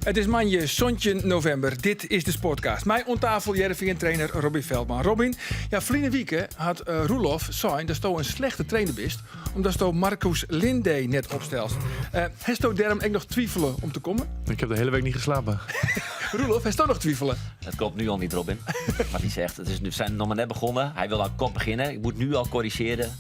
Het is maandag, zontje november. Dit is de Sportcast. Mij on tafel Heerenveen-trainer Robin Veldman. Robin, ja, verleden week had Roelof zijn dat je een slechte trainer bist, omdat je Marcus Linde net opstelt. Heeft je daarom ook nog twijfelen om te komen? Ik heb de hele week niet geslapen. Roelof, heeft je nog twijfelen? Het klopt nu al niet, Robin. Wat hij zegt. We zijn nog maar net begonnen. Hij wil aan kop beginnen. Ik moet nu al corrigeren.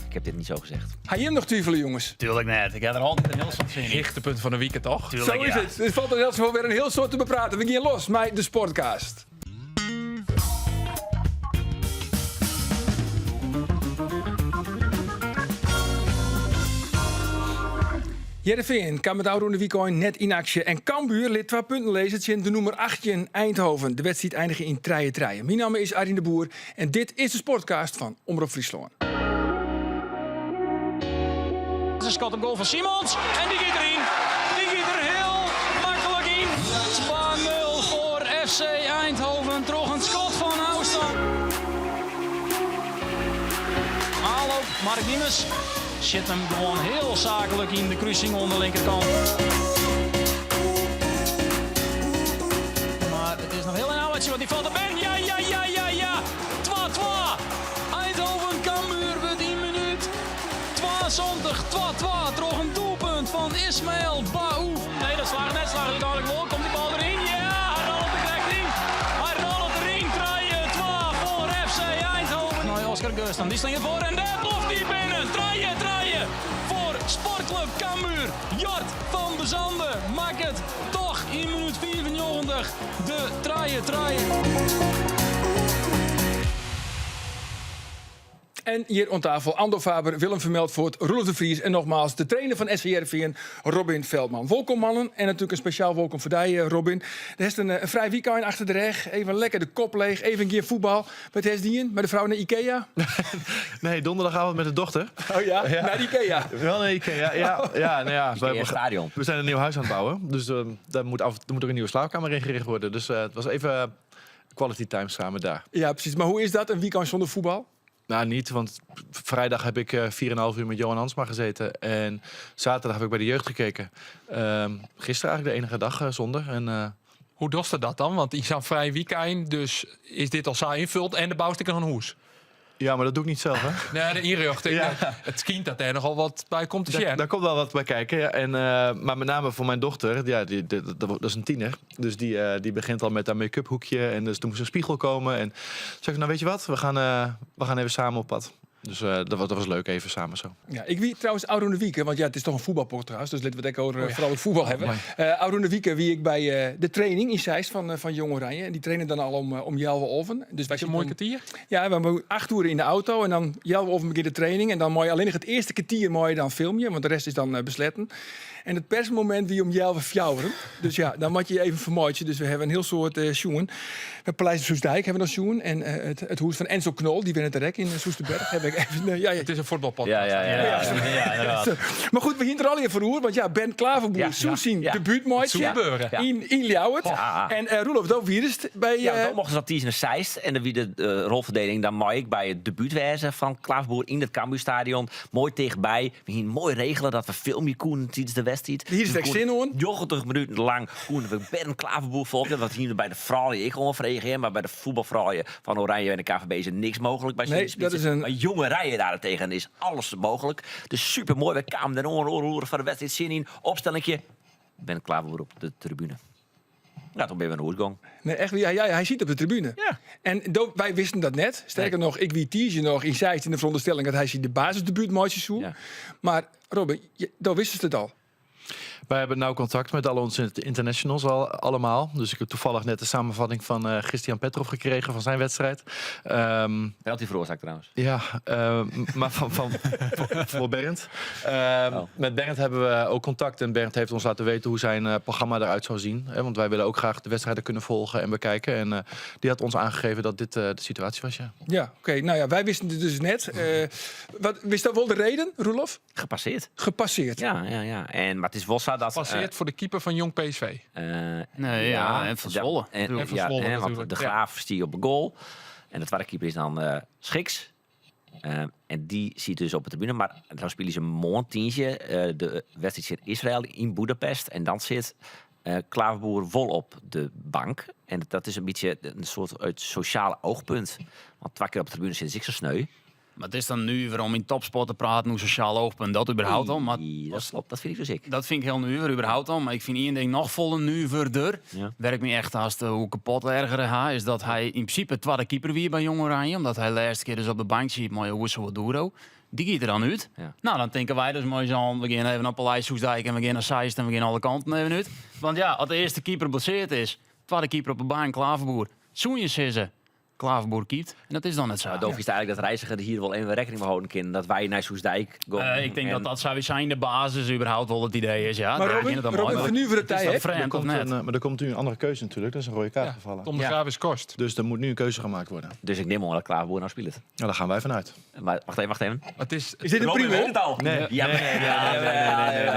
Ik heb dit niet zo gezegd. Ga je nog twijfelen, jongens? Tuurlijk net. Ik heb er altijd een heel soort zin in. Lichterpunt van de week, toch? Tuurlijk, Zo is ja. het. Het valt er heel weer een heel soort te bepraten. We gaan los met de Sportcast. Heerenveen kwam met oude weekend net in actie. En Cambuur liet 2 punten lezen in de nummer 8 in Eindhoven. De wedstrijd eindigde in 3-3. Mijn naam is Arjen de Boer en dit is de Sportcast van Omroep Friesland. Ze schot een goal van Simons en die gaat erin. Die gaat er heel makkelijk in. 2-0 voor FC Eindhoven. Toch een schot van Houston. Aanloop, Mark Diemers zit hem gewoon heel zakelijk in de kruising onder de linkerkant. Maar het is nog heel een ouwtje, want die valt er binnen. Ja. 2-2. Eindhoven Cambuur wordt in minuut 72, 2-2. Toch een doelpunt van Ismaël Baou. Nee, dat slaagt net. Slaagt uiteindelijk wel. Komt die bal erin? Ja, hij rolt de richting. Hij rolt erin. 3-2 voor FC Eindhoven. Nou, Oscar Geustan, die staat voor en daar ploft die binnen. 3-3 voor Sportclub Cambuur. Jort van de Zanden maakt het toch in minuut 94 de 3-3. En hier aan tafel Ando Faber, Willem Vermeldvoort, Roelof de Vries en nogmaals de trainer van SC Heerenveen, Robin Veldman. Welkom mannen en natuurlijk een speciaal welkom voor jou, Robin. Er is een vrij weekend achter de rug, even lekker de kop leeg, even een keer voetbal. Wat is die in? Met de vrouw naar Ikea? Nee, donderdagavond met de dochter. Oh ja, naar Ikea. Wel naar Ikea, ja. Nou ja, Ikea stadion. we zijn een nieuw huis aan het bouwen. Dus daar moet ook een nieuwe slaapkamer ingericht worden. Dus het was even quality time samen daar. Ja, precies. Maar hoe is dat, een weekend zonder voetbal? Nou, niet, want vrijdag heb ik 4,5 uur met Johan Hansma gezeten. En zaterdag heb ik bij de jeugd gekeken. Gisteren eigenlijk de enige dag zonder. En, Hoe doste dat dan? Want ik zou vrij weekend, dus is dit al saai invult en de bouwstikker van Hoes. ja, maar dat doe ik niet zelf, hè? Nee, de inrichting. Ja. Het schijnt dat er nogal wat bij komt te zien. Daar komt wel wat bij kijken. Ja. En, maar met name voor mijn dochter, ja, dat is een tiener. Dus die begint al met haar make-up hoekje. En dus toen moest een spiegel komen. En zeg ik, nou weet je wat, we gaan even samen op pad. Dus dat was leuk, even samen zo. Ja, ik wie trouwens oude de week, want ja, het is toch een voetbalpodcast, dus laten we het ook over vooral het voetbal hebben. Oude de week wie ik bij de training in Zeist van Jong Oranje. En die trainen dan al om 11:00. Dus wij Is een mooi kwartier? Ja, we hebben 8 uur in de auto en dan 11:00 begint de training. En dan moet je alleen nog het eerste kwartier moet je dan filmen, want de rest is dan besletten. En het persmoment wie om 11:00. Dus ja, dan moet je even vermoeidje. Dus we hebben een heel soort sjoen. Met Paleis Soesdijk hebben we dan sjoen. En het hoes van Enzo Knol, die winnen het rek in Soesterberg. Heb ik even, Het is een voetbalpodcast. Ja, inderdaad. Maar goed, we gingen er al in verroer. Want ja, Ben Klaverboer, Soesien, ja. debuutmaatje. Soebeuren. In Ljouwert. Ja. En Roelof, dat wierst bij... Ja, dan mochten ze dat teasen naar Zeist. En dan wie de rolverdeling, dan mag ik bij het debuutwezen van Klaverboer in het Cambuurstadion. Mooi tegenbij. We gingen mooi regelen dat we filmpje koen tijdens de wedstrijd. Hier is het zin hoor. 90 minuten lang koen we Ben Klaverboer volgen. Dat hier bij de vrouwen ik gewoon reageren. Maar bij de voetbalvrouwen van Oranje en de KVB is er niks mogelijk. Bij Nee, dat is een... Maar jonge rijen daartegen is alles mogelijk. Dus super mooi. We kwamen de oren van de wedstrijd zin in. Opstellingje. Ben Klaverboer op de tribune. Nou, toen ben we een hoedgang. Nee, echt, ja, hij ziet op de tribune. Ja. En wij wisten dat net. Sterker nog, ik wie tease nog in Zeist in de veronderstelling dat hij ziet de basisdebuutmatjes zoekt. Ja. Maar Robin, daar wisten ze het al. Wij hebben nauw contact met al onze internationals allemaal. Dus ik heb toevallig net de samenvatting van Christian Petrov gekregen van zijn wedstrijd. Penalty veroorzaakt trouwens. Ja, maar voor Bernd. Met Bernd hebben we ook contact. En Bernd heeft ons laten weten hoe zijn programma eruit zou zien. Want wij willen ook graag de wedstrijden kunnen volgen en bekijken. En die had ons aangegeven dat dit de situatie was, ja. Ja, oké. Nou ja, wij wisten het dus net. Wist dat wel de reden, Roelof? Gepasseerd. Gepasseerd. Ja. Maar het is wel zo dat... Passeert voor de keeper van Jong PSV. Nee, ja, en van Zwolle. En van Zwolle want natuurlijk, de Graaf stier op een goal. En de tweede keeper is dan Schiks. En die ziet dus op de tribune. Maar dan spelen ze een mooi tientje. De wedstrijd zit Israël in Boedapest. En dan zit Klaverboer wol op de bank. En dat is een beetje een soort uit sociaal oogpunt. Want 2 keer op de tribune zit ik zo sneu. Maar het is dan nu weer om in topsport te praten, hoe sociaal oogpunt dat überhaupt al. Maar Dat klopt, dat vind ik dus ik. dat vind ik heel nuver überhaupt al. Maar ik vind één ding nog volle nuverder. Ja. Werkt me echt als de hoe kapot erger hij is dat hij in principe tweede keeper weer bij Jong Oranje. Omdat hij de laatste keer dus op de bank ziet, maar Wissel Duro. Die giet er dan uit. Ja. Nou, dan denken wij dus mooi zo, we gaan even naar Paleis Soesdijk en we gaan naar Zeist en we gaan alle kanten even uit. Want ja, als de eerste keeper geblesseerd is, tweede keeper op de baan, Klaverboer. Soenje sissen, Klaverboer keept. En dat is dan het zo. Maar Doof is eigenlijk dat reiziger hier wel even rekening mee houden kunnen. Dat wij naar Soesdijk gaan. Ik denk dat zou zijn de basis überhaupt wel het idee is. Ja. Maar Daar Robin, begint het dan mooi. voor nu voor de Is tijd, dat hè? vreemd of net? Maar er komt nu een andere keuze natuurlijk. Er is een rode kaart gevallen. Tom de Ja. Graaf is kost. Dus er moet nu een keuze gemaakt worden. Dus ik neem aan dat Klaverboer nou speelt. Nou, daar gaan wij vanuit. Maar wacht even. Het is, Is dit een primeur? Nee, Ja,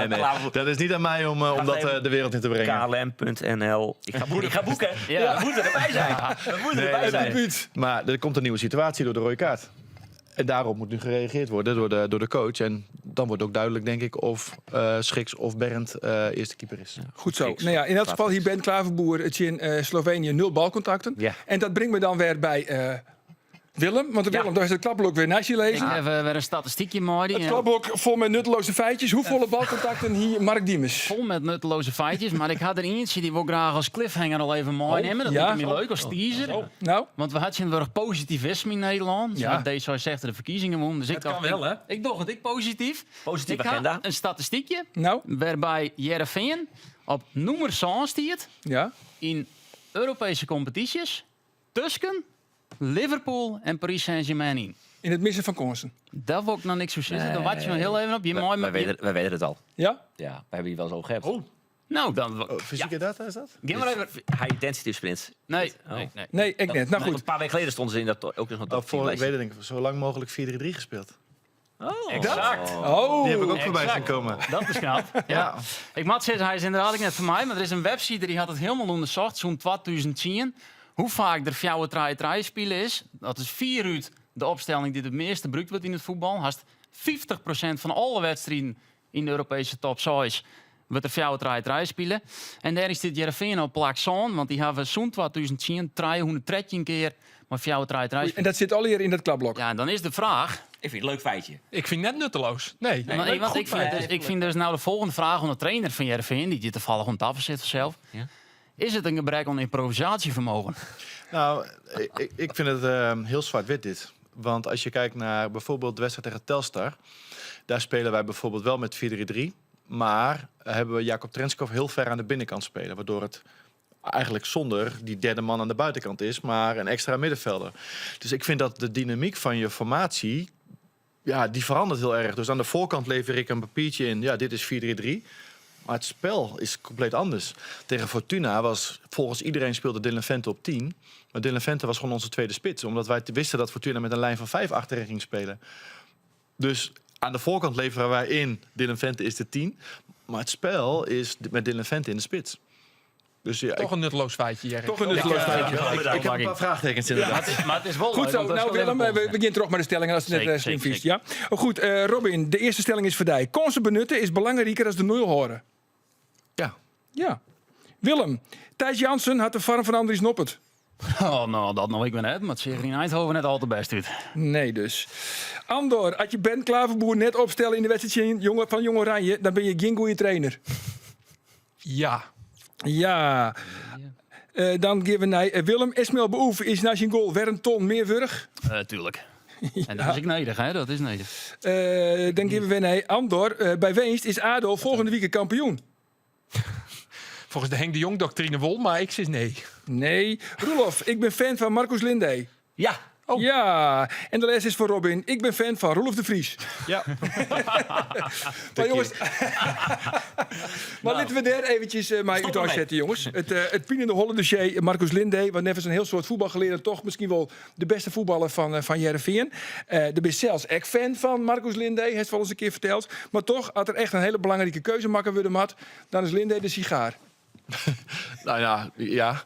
nee. Dat is niet aan mij om dat even. de wereld in te brengen. KLM.nl. Ik ga boeken. Ja. We moeten erbij zijn. We moeten erbij zijn. Debuut. Maar er komt een nieuwe situatie door de rode kaart. En daarop moet nu gereageerd worden door de coach. En dan wordt ook duidelijk, denk ik, of Schiks of Bernd eerste keeper is. Goed zo. Niks. Nou ja, in elk geval, hier Ben Klaverboer, het in Slovenië 0 balcontacten. Ja. En dat brengt me dan weer bij Willem. Want Willem, daar is het klapblok weer naast je Ik lezen. heb weer een statistiekje mooi. Het klapblok vol met nutteloze feitjes. Hoeveel balcontacten hier Mark Diemers? Vol met nutteloze feitjes. Maar ik had er eentje die wil graag als cliffhanger al even mooi nemen. Dat ja? lijkt me leuk als teaser. Nou, Want we hadden een positivisme in Nederland. Ja. Ja. Deze zegt de verkiezingen won. Dus ik dacht, kan wel, hè? Ik dacht het, ik positief. Positieve ik had agenda. een statistiekje nou, waarbij Heerenveen op nummer 1 stiert ja. in Europese competities tussen Liverpool en Paris Saint-Germain in. In het missen van kansen. Daar wil ik nog niks zo zitten. Dan wacht je me heel even op. Je mooi Wij weten het al. Ja? Ja, we hebben hier wel eens over gehad. Nou, dan... Fysieke data is dat? Geef maar even... High intensity sprints. Nee, Oh. nee. Nee, ik net. Nou Een goed. paar weken geleden stonden ze in dat ook nog een top 10 Ik lijstje. weet het, denk ik, zo lang mogelijk 4-3-3 gespeeld. Exact. Oh, Die heb ik ook voorbij exact. zien komen. Dat is knap. Ja. Ik moet zeggen, hij is inderdaad ook net van mij, maar er is een website die had het helemaal onderzocht, zo'n 2010. Hoe vaak er fjouwe traai spelen is. Dat is 4 uur de opstelling die het meeste gebruikt wordt in het voetbal. Haast 50% van alle wedstrijden in de Europese top 6 wordt er fjouwe traai spelen. En daar is dit Heerenveen op plak zo'n, want die hebben zo'n 2010 313 keer maar fjouwe traai en dat zit al hier in dat klapblok. Ja, en dan is de vraag. Ik vind het een leuk feitje. ik vind net nutteloos. Nee. Maar ik vind dus nou de volgende vraag aan de trainer van Heerenveen, die je toevallig aan tafel zit zelf. Ja. Is het een gebrek aan improvisatievermogen? Nou, ik vind het heel zwart-wit dit. Want als je kijkt naar bijvoorbeeld de wedstrijd tegen Telstar, daar spelen wij bijvoorbeeld wel met 4-3-3. Maar hebben we Jacob Trenskov heel ver aan de binnenkant spelen. Waardoor het eigenlijk zonder die derde man aan de buitenkant is, maar een extra middenvelder. Dus ik vind dat de dynamiek van je formatie, ja, die verandert heel erg. Dus aan de voorkant lever ik een papiertje in, ja, dit is 4-3-3. Maar het spel is compleet anders. Tegen Fortuna was volgens iedereen speelde Dylan Vente op 10. Maar Dylan Vente was gewoon onze tweede spits. Omdat wij wisten dat Fortuna met een lijn van 5 achterin ging spelen. Dus aan de voorkant leveren wij in, Dylan Vente is de 10. Maar het spel is met Dylan Vente in de spits. Dus ja, Toch een nutteloos feitje, Jerry. Toch een nutteloos feitje. ik heb een paar vraagtekens inderdaad. Maar het is wel Goed leuk, zo. want dat is Nou wel Willem, even we bol. beginnen terug met de stellingen als het net Zeker, slim zeker, vies. Ja? Oh, goed, Robin, de eerste stelling is voor jou. Kansen benutten is belangrijker dan de 0 horen. Ja. Ja. Willem, Thijs Jansen had de farm van Andries Noppert. Oh, nou, dat nog ik ben net, maar het ziet er in Eindhoven net al te best uit. Nee dus. Andor, als je Ben Klaverboer net opstellen in de wedstrijd van Jong Oranje, dan ben je geen goede trainer. Ja. Ja. Dan geven we naar Willem. Ismail Beoef is na zijn goal weer een ton meer wurg. Tuurlijk. En dat is ik nodig, hè? Dat is nodig. Dan geven we naar Andor. Bij Weenst is ADO volgende week kampioen. Volgens de Henk de Jong-doctrine wol, maar ik zeg nee. Nee. Roelof, ik ben fan van Marcus Lindé. Ja. Ja. En de les is voor Robin. Ik ben fan van Roelof de Vries. Ja. Maar jongens, maar laten we daar eventjes maar uit ermee. zetten, jongens. Het pienende Holle dossier, Marcus Lindé, wat net is een heel soort voetbalgeleerde, toch misschien wel de beste voetballer van Heerenveen. Er ben zelfs ik fan van Marcus Lindé, heeft het wel eens een keer verteld. Maar toch, als er echt een hele belangrijke keuze maken willen had, dan is Lindé de sigaar. Nou ja.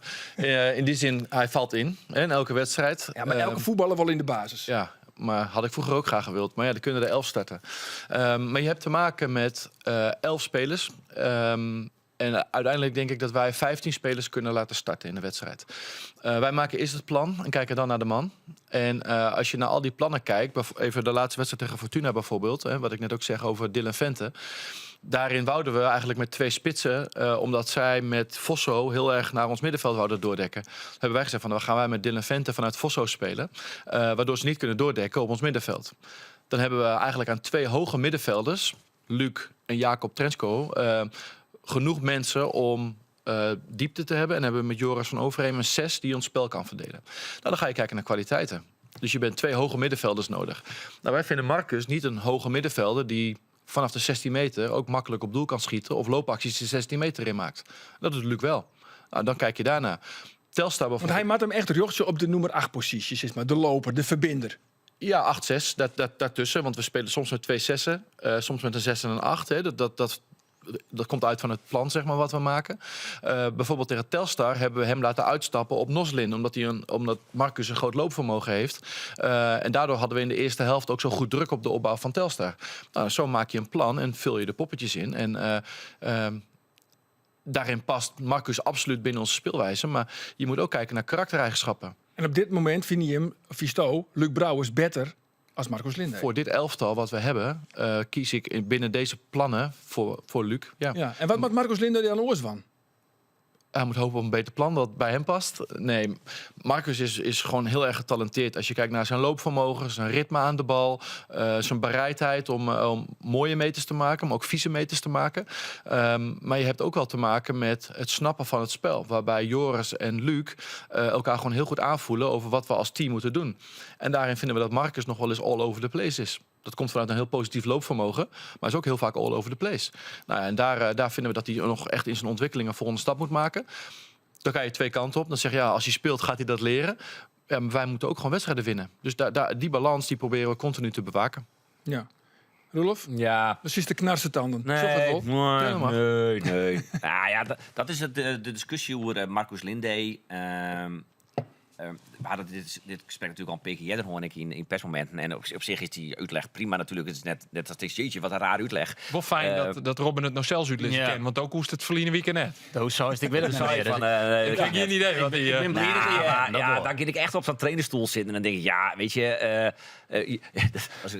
In die zin, hij valt in elke wedstrijd. Ja, maar elke voetballer wel in de basis. Ja, maar had ik vroeger ook graag gewild. Maar ja, dan kunnen er 11 starten. Maar je hebt te maken met 11 spelers. En uiteindelijk denk ik dat wij 15 spelers kunnen laten starten in de wedstrijd. Wij maken eerst het plan en kijken dan naar de man. En als je naar al die plannen kijkt, even de laatste wedstrijd tegen Fortuna bijvoorbeeld, wat ik net ook zeg over Dylan Vente. Daarin wouden we eigenlijk met 2 spitsen, omdat zij met Vosso heel erg naar ons middenveld wouden doordekken. Hebben wij gezegd van, dan gaan wij met Dylan Vente vanuit Vosso spelen, waardoor ze niet kunnen doordekken op ons middenveld. Dan hebben we eigenlijk aan 2 hoge middenvelders, Luc en Jacob Trensko, genoeg mensen om diepte te hebben. En hebben we met Joris van Overheem een 6 die ons spel kan verdelen. Nou, dan ga je kijken naar kwaliteiten. Dus je bent 2 hoge middenvelders nodig. Nou, wij vinden Marcus niet een hoge middenvelder die vanaf de 16 meter ook makkelijk op doel kan schieten of loopacties de 16 meter in maakt. Dat doet Luc wel. Nou, dan kijk je daarna. Telstar Want hij maakt hem echt rjochtje op de nummer 8 positie, zeg maar. De loper, de verbinder. Ja, 8-6, daartussen. Want we spelen soms met 2 6'en, soms met een 6 en een 8. Hè. Dat komt uit van het plan, zeg maar, wat we maken. Bijvoorbeeld tegen Telstar hebben we hem laten uitstappen op Noslin. Omdat Marcus een groot loopvermogen heeft. En daardoor hadden we in de eerste helft ook zo goed druk op de opbouw van Telstar. Nou, zo maak je een plan en vul je de poppetjes in. En daarin past Marcus absoluut binnen onze speelwijze. Maar je moet ook kijken naar karaktereigenschappen. En op dit moment vind je hem, Visto, Luc Brouwers, beter als Marcus Linde. Voor dit elftal wat we hebben, kies ik binnen deze plannen voor Luc. Ja. Ja. En wat maakt Marcus Linde dan oors van? Hij moet hopen op een beter plan dat bij hem past. Nee, Marcus is gewoon heel erg getalenteerd. Als je kijkt naar zijn loopvermogen, zijn ritme aan de bal, zijn bereidheid om mooie meters te maken, maar ook vieze meters te maken. Maar je hebt ook wel te maken met het snappen van het spel. Waarbij Joris en Luc elkaar gewoon heel goed aanvoelen over wat we als team moeten doen. En daarin vinden we dat Marcus nog wel eens all over the place is. Dat komt vanuit een heel positief loopvermogen, maar is ook heel vaak all over the place. Nou, en daar vinden we dat hij nog echt in zijn ontwikkeling een volgende stap moet maken. Dan ga je 2 kanten op. Dan zeg je, ja, als hij speelt gaat hij dat leren. Ja, maar wij moeten ook gewoon wedstrijden winnen. Dus die balans die proberen we continu te bewaken. Ja. Roelof? Ja. Precies de knarsetanden. Nee, Zeg het wel. nee. Nou ja, dat is de discussie over Marcus Linde. We hadden dit gesprek natuurlijk al een paar keer eerder, hoor ik in persmomenten. En op zich is die uitleg prima natuurlijk. Het is net als het jeetje, wat een raar uitleg. Wel fijn dat Robin het nog zelfs uitleggen Ja. kent. Want ook hoest het verliezen weekend net. Zo is het, ik weet het niet meer. Ik heb geen idee wat hij... Ik ben blij dat hij... Ja, dan kan ik echt op zo'n trainerstoel zitten en dan denk ik, ja, weet je,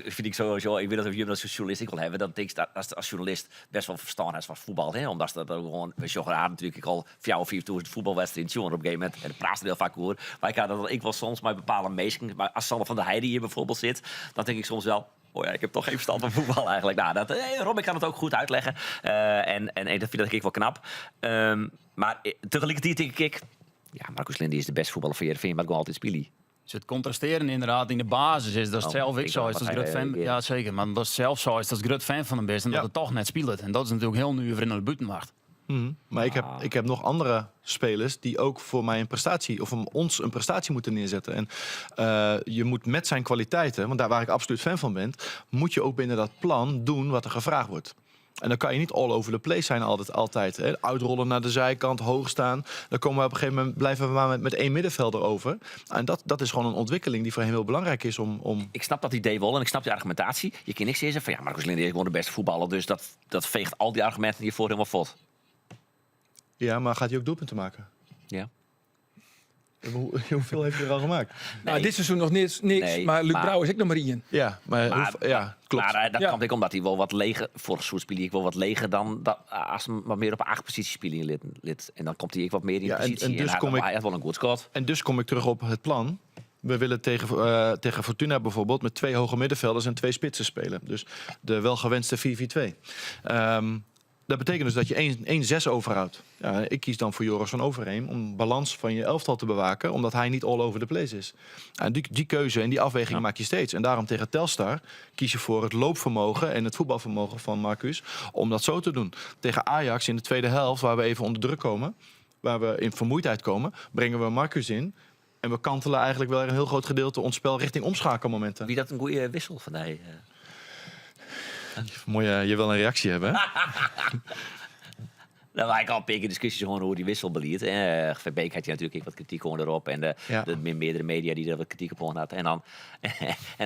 vind ik sowieso, ik weet dat of je dat als journalist ik wil hebben, dan denk ik dat als journalist best wel verstaan is van voetbal, hè, omdat dat ook gewoon, we joggen aan natuurlijk, ik al 4 of 5 voetbalwedstrijden in op een gegeven moment, en dat praat er heel vaak over, maar ik wil soms maar bepaalde meesting, maar als Sander van der Heijden hier bijvoorbeeld zit, dan denk ik soms wel, oh ja, ik heb toch geen verstand van voetbal eigenlijk. Nou, Robin kan het ook goed uitleggen. En dat vind ik wel knap. Maar tegelijkertijd denk ik, ja, Marcus Linde is de beste voetballer van Heerenveen, maar ik wil altijd spelen. Dus het contrasteren inderdaad in de basis is dat zelf ik zo is als groot fan. Ja, zeker. Maar dat zelf zo is als groot fan van hem best en dat het toch net speelt. En dat is natuurlijk heel nu in de buitenwacht. Maar ik heb nog andere spelers die ook voor mij een prestatie of om ons een prestatie moeten neerzetten. En je moet met zijn kwaliteiten, want daar waar ik absoluut fan van ben, moet je ook binnen dat plan doen wat er gevraagd wordt. En dan kan je niet all over the place zijn altijd. Hè. Uitrollen naar de zijkant, hoog staan. Dan komen we op een gegeven moment, blijven we maar met 1 middenvelder over. En dat is gewoon een ontwikkeling die voor hem heel belangrijk is om... Ik snap dat idee wel en ik snap die argumentatie. Je kan niks zeggen van ja, Marcus Linde is gewoon de beste voetballer. Dus dat veegt al die argumenten hiervoor helemaal vod. Ja, maar gaat hij ook doelpunten maken? Ja. Hoeveel heeft hij er al gemaakt? Nou, dit seizoen nog niks, maar Luc Brouwers is ook nog maar 1. Ja, klopt. Maar dat komt omdat hij wel wat leger... Vorig seizoen speelde ik wel wat leger dan als hij wat meer op 8 positie speelde. En dan komt hij wat meer in de positie. En dus hij had wel een goed schot. En dus kom ik terug op het plan. We willen tegen Fortuna bijvoorbeeld met 2 hoge middenvelders en 2 spitsen spelen. Dus de welgewenste 4-4-2. Dat betekent dus dat je 1-6 overhoudt. Ja, ik kies dan voor Joris van Overheem om balans van je elftal te bewaken, omdat hij niet all over the place is. En die keuze en die afweging maak je steeds. En daarom tegen Telstar kies je voor het loopvermogen en het voetbalvermogen van Marcus om dat zo te doen. Tegen Ajax in de tweede helft, waar we even onder druk komen, waar we in vermoeidheid komen, brengen we Marcus in. En we kantelen eigenlijk wel een heel groot gedeelte ons spel richting omschakelmomenten. Wie dat een goede wissel van hij... Mooi, je wil een reactie hebben, hè? Nou, wij kan een discussies gewoon over die wissel beliert. Verbeek had je natuurlijk wat kritiek gewoon erop. En de meerdere media die er wat kritiek op had. En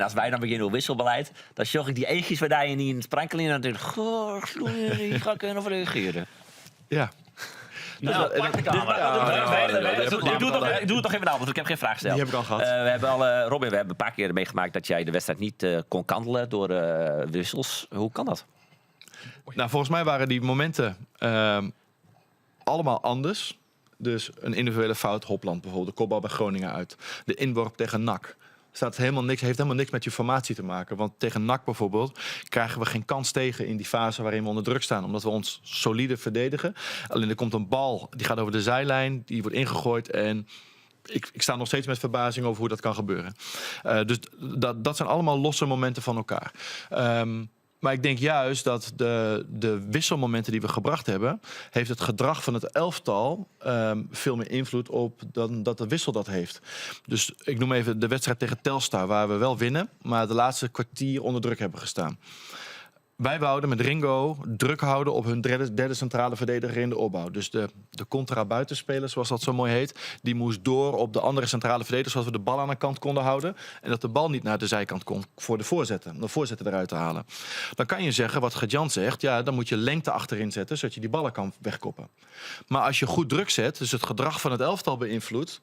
als wij dan beginnen over wisselbeleid, dan zorg ik die eetjes waar je niet in het sprankel in. En dan denk ik, goh, ga ik nog reageren. Ja, Nou, pak de camera. Ik doe het toch even anders, ik heb geen vraag gesteld. Die heb ik al gehad. We hebben Robin, we hebben een paar keer meegemaakt dat jij de wedstrijd niet kon kantelen door wissels. Hoe kan dat? Nou, volgens mij waren die momenten allemaal anders. Dus een individuele fout, Hopland bijvoorbeeld, de kopbal bij Groningen uit. De inworp tegen NAC. Heeft helemaal niks met je formatie te maken. Want tegen NAC bijvoorbeeld krijgen we geen kans tegen in die fase waarin we onder druk staan. Omdat we ons solide verdedigen. Alleen er komt een bal, die gaat over de zijlijn, die wordt ingegooid en ik sta nog steeds met verbazing over hoe dat kan gebeuren. Dus dat zijn allemaal losse momenten van elkaar. Maar ik denk juist dat de wisselmomenten die we gebracht hebben, heeft het gedrag van het elftal veel meer invloed op dan dat de wissel dat heeft. Dus ik noem even de wedstrijd tegen Telstar, waar we wel winnen, maar de laatste kwartier onder druk hebben gestaan. Wij wouden met Ringo druk houden op hun derde centrale verdediger in de opbouw. Dus de contra-buitenspeler, zoals dat zo mooi heet, die moest door op de andere centrale verdediger, zodat we de bal aan de kant konden houden. En dat de bal niet naar de zijkant kon voor de voorzetten, om de voorzetten eruit te halen. Dan kan je zeggen, wat Gert-Jan zegt, ja, dan moet je lengte achterin zetten, zodat je die ballen kan wegkoppen. Maar als je goed druk zet, dus het gedrag van het elftal beïnvloedt,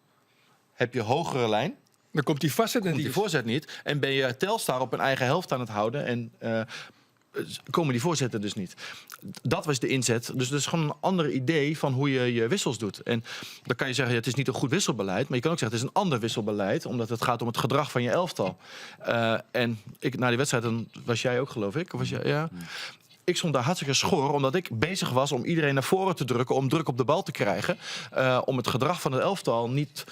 heb je hogere lijn. Dan komt die vastzet Die voorzet niet. En ben je Telstar op een eigen helft aan het houden en komen die voorzetten dus niet. Dat was de inzet. Dus dat is gewoon een ander idee van hoe je je wissels doet. En dan kan je zeggen, het is niet een goed wisselbeleid. Maar je kan ook zeggen, het is een ander wisselbeleid. Omdat het gaat om het gedrag van je elftal. En na die wedstrijd, dan was jij ook, geloof ik. Of was jij, ja. Ik stond daar hartstikke schor, omdat ik bezig was om iedereen naar voren te drukken, om druk op de bal te krijgen. Om het gedrag van het elftal niet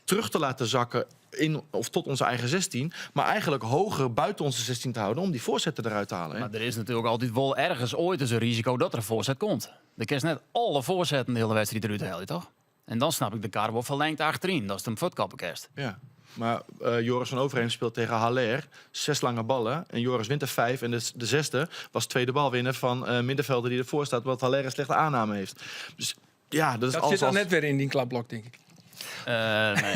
terug te laten zakken in of tot onze eigen 16, maar eigenlijk hoger buiten onze 16 te houden om die voorzetten eruit te halen. Hè? Maar er is natuurlijk altijd wel ergens ooit eens een risico dat er een voorzet komt. Dan kun je net alle voorzetten de hele wedstrijd eruit halen, toch? En dan snap ik de kar wel verlengd achterin. Dat is een voetkappenkast. Ja. Maar Joris van Overheem speelt tegen Haller 6 lange ballen. En Joris wint er 5. En de 6e was tweede balwinnen van middenvelder die ervoor staat, wat Haller een slechte aanname heeft. Dus ja, dat is Dat alles zit dan net weer in die klapblok, denk ik. Nee.